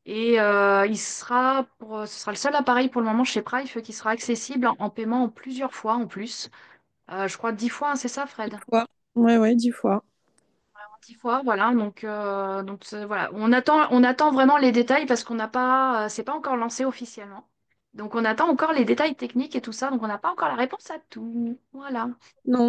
Et ce sera le seul appareil pour le moment chez Price qui sera accessible en paiement en plusieurs fois en plus. Je crois 10 fois, hein, c'est ça, Fred? Fois. Ouais, ouais, 10 fois. 10 fois, voilà. Voilà. On attend vraiment les détails parce qu'on n'a pas, c'est pas encore lancé officiellement. Donc on attend encore les détails techniques et tout ça. Donc on n'a pas encore la réponse à tout. Voilà. Non,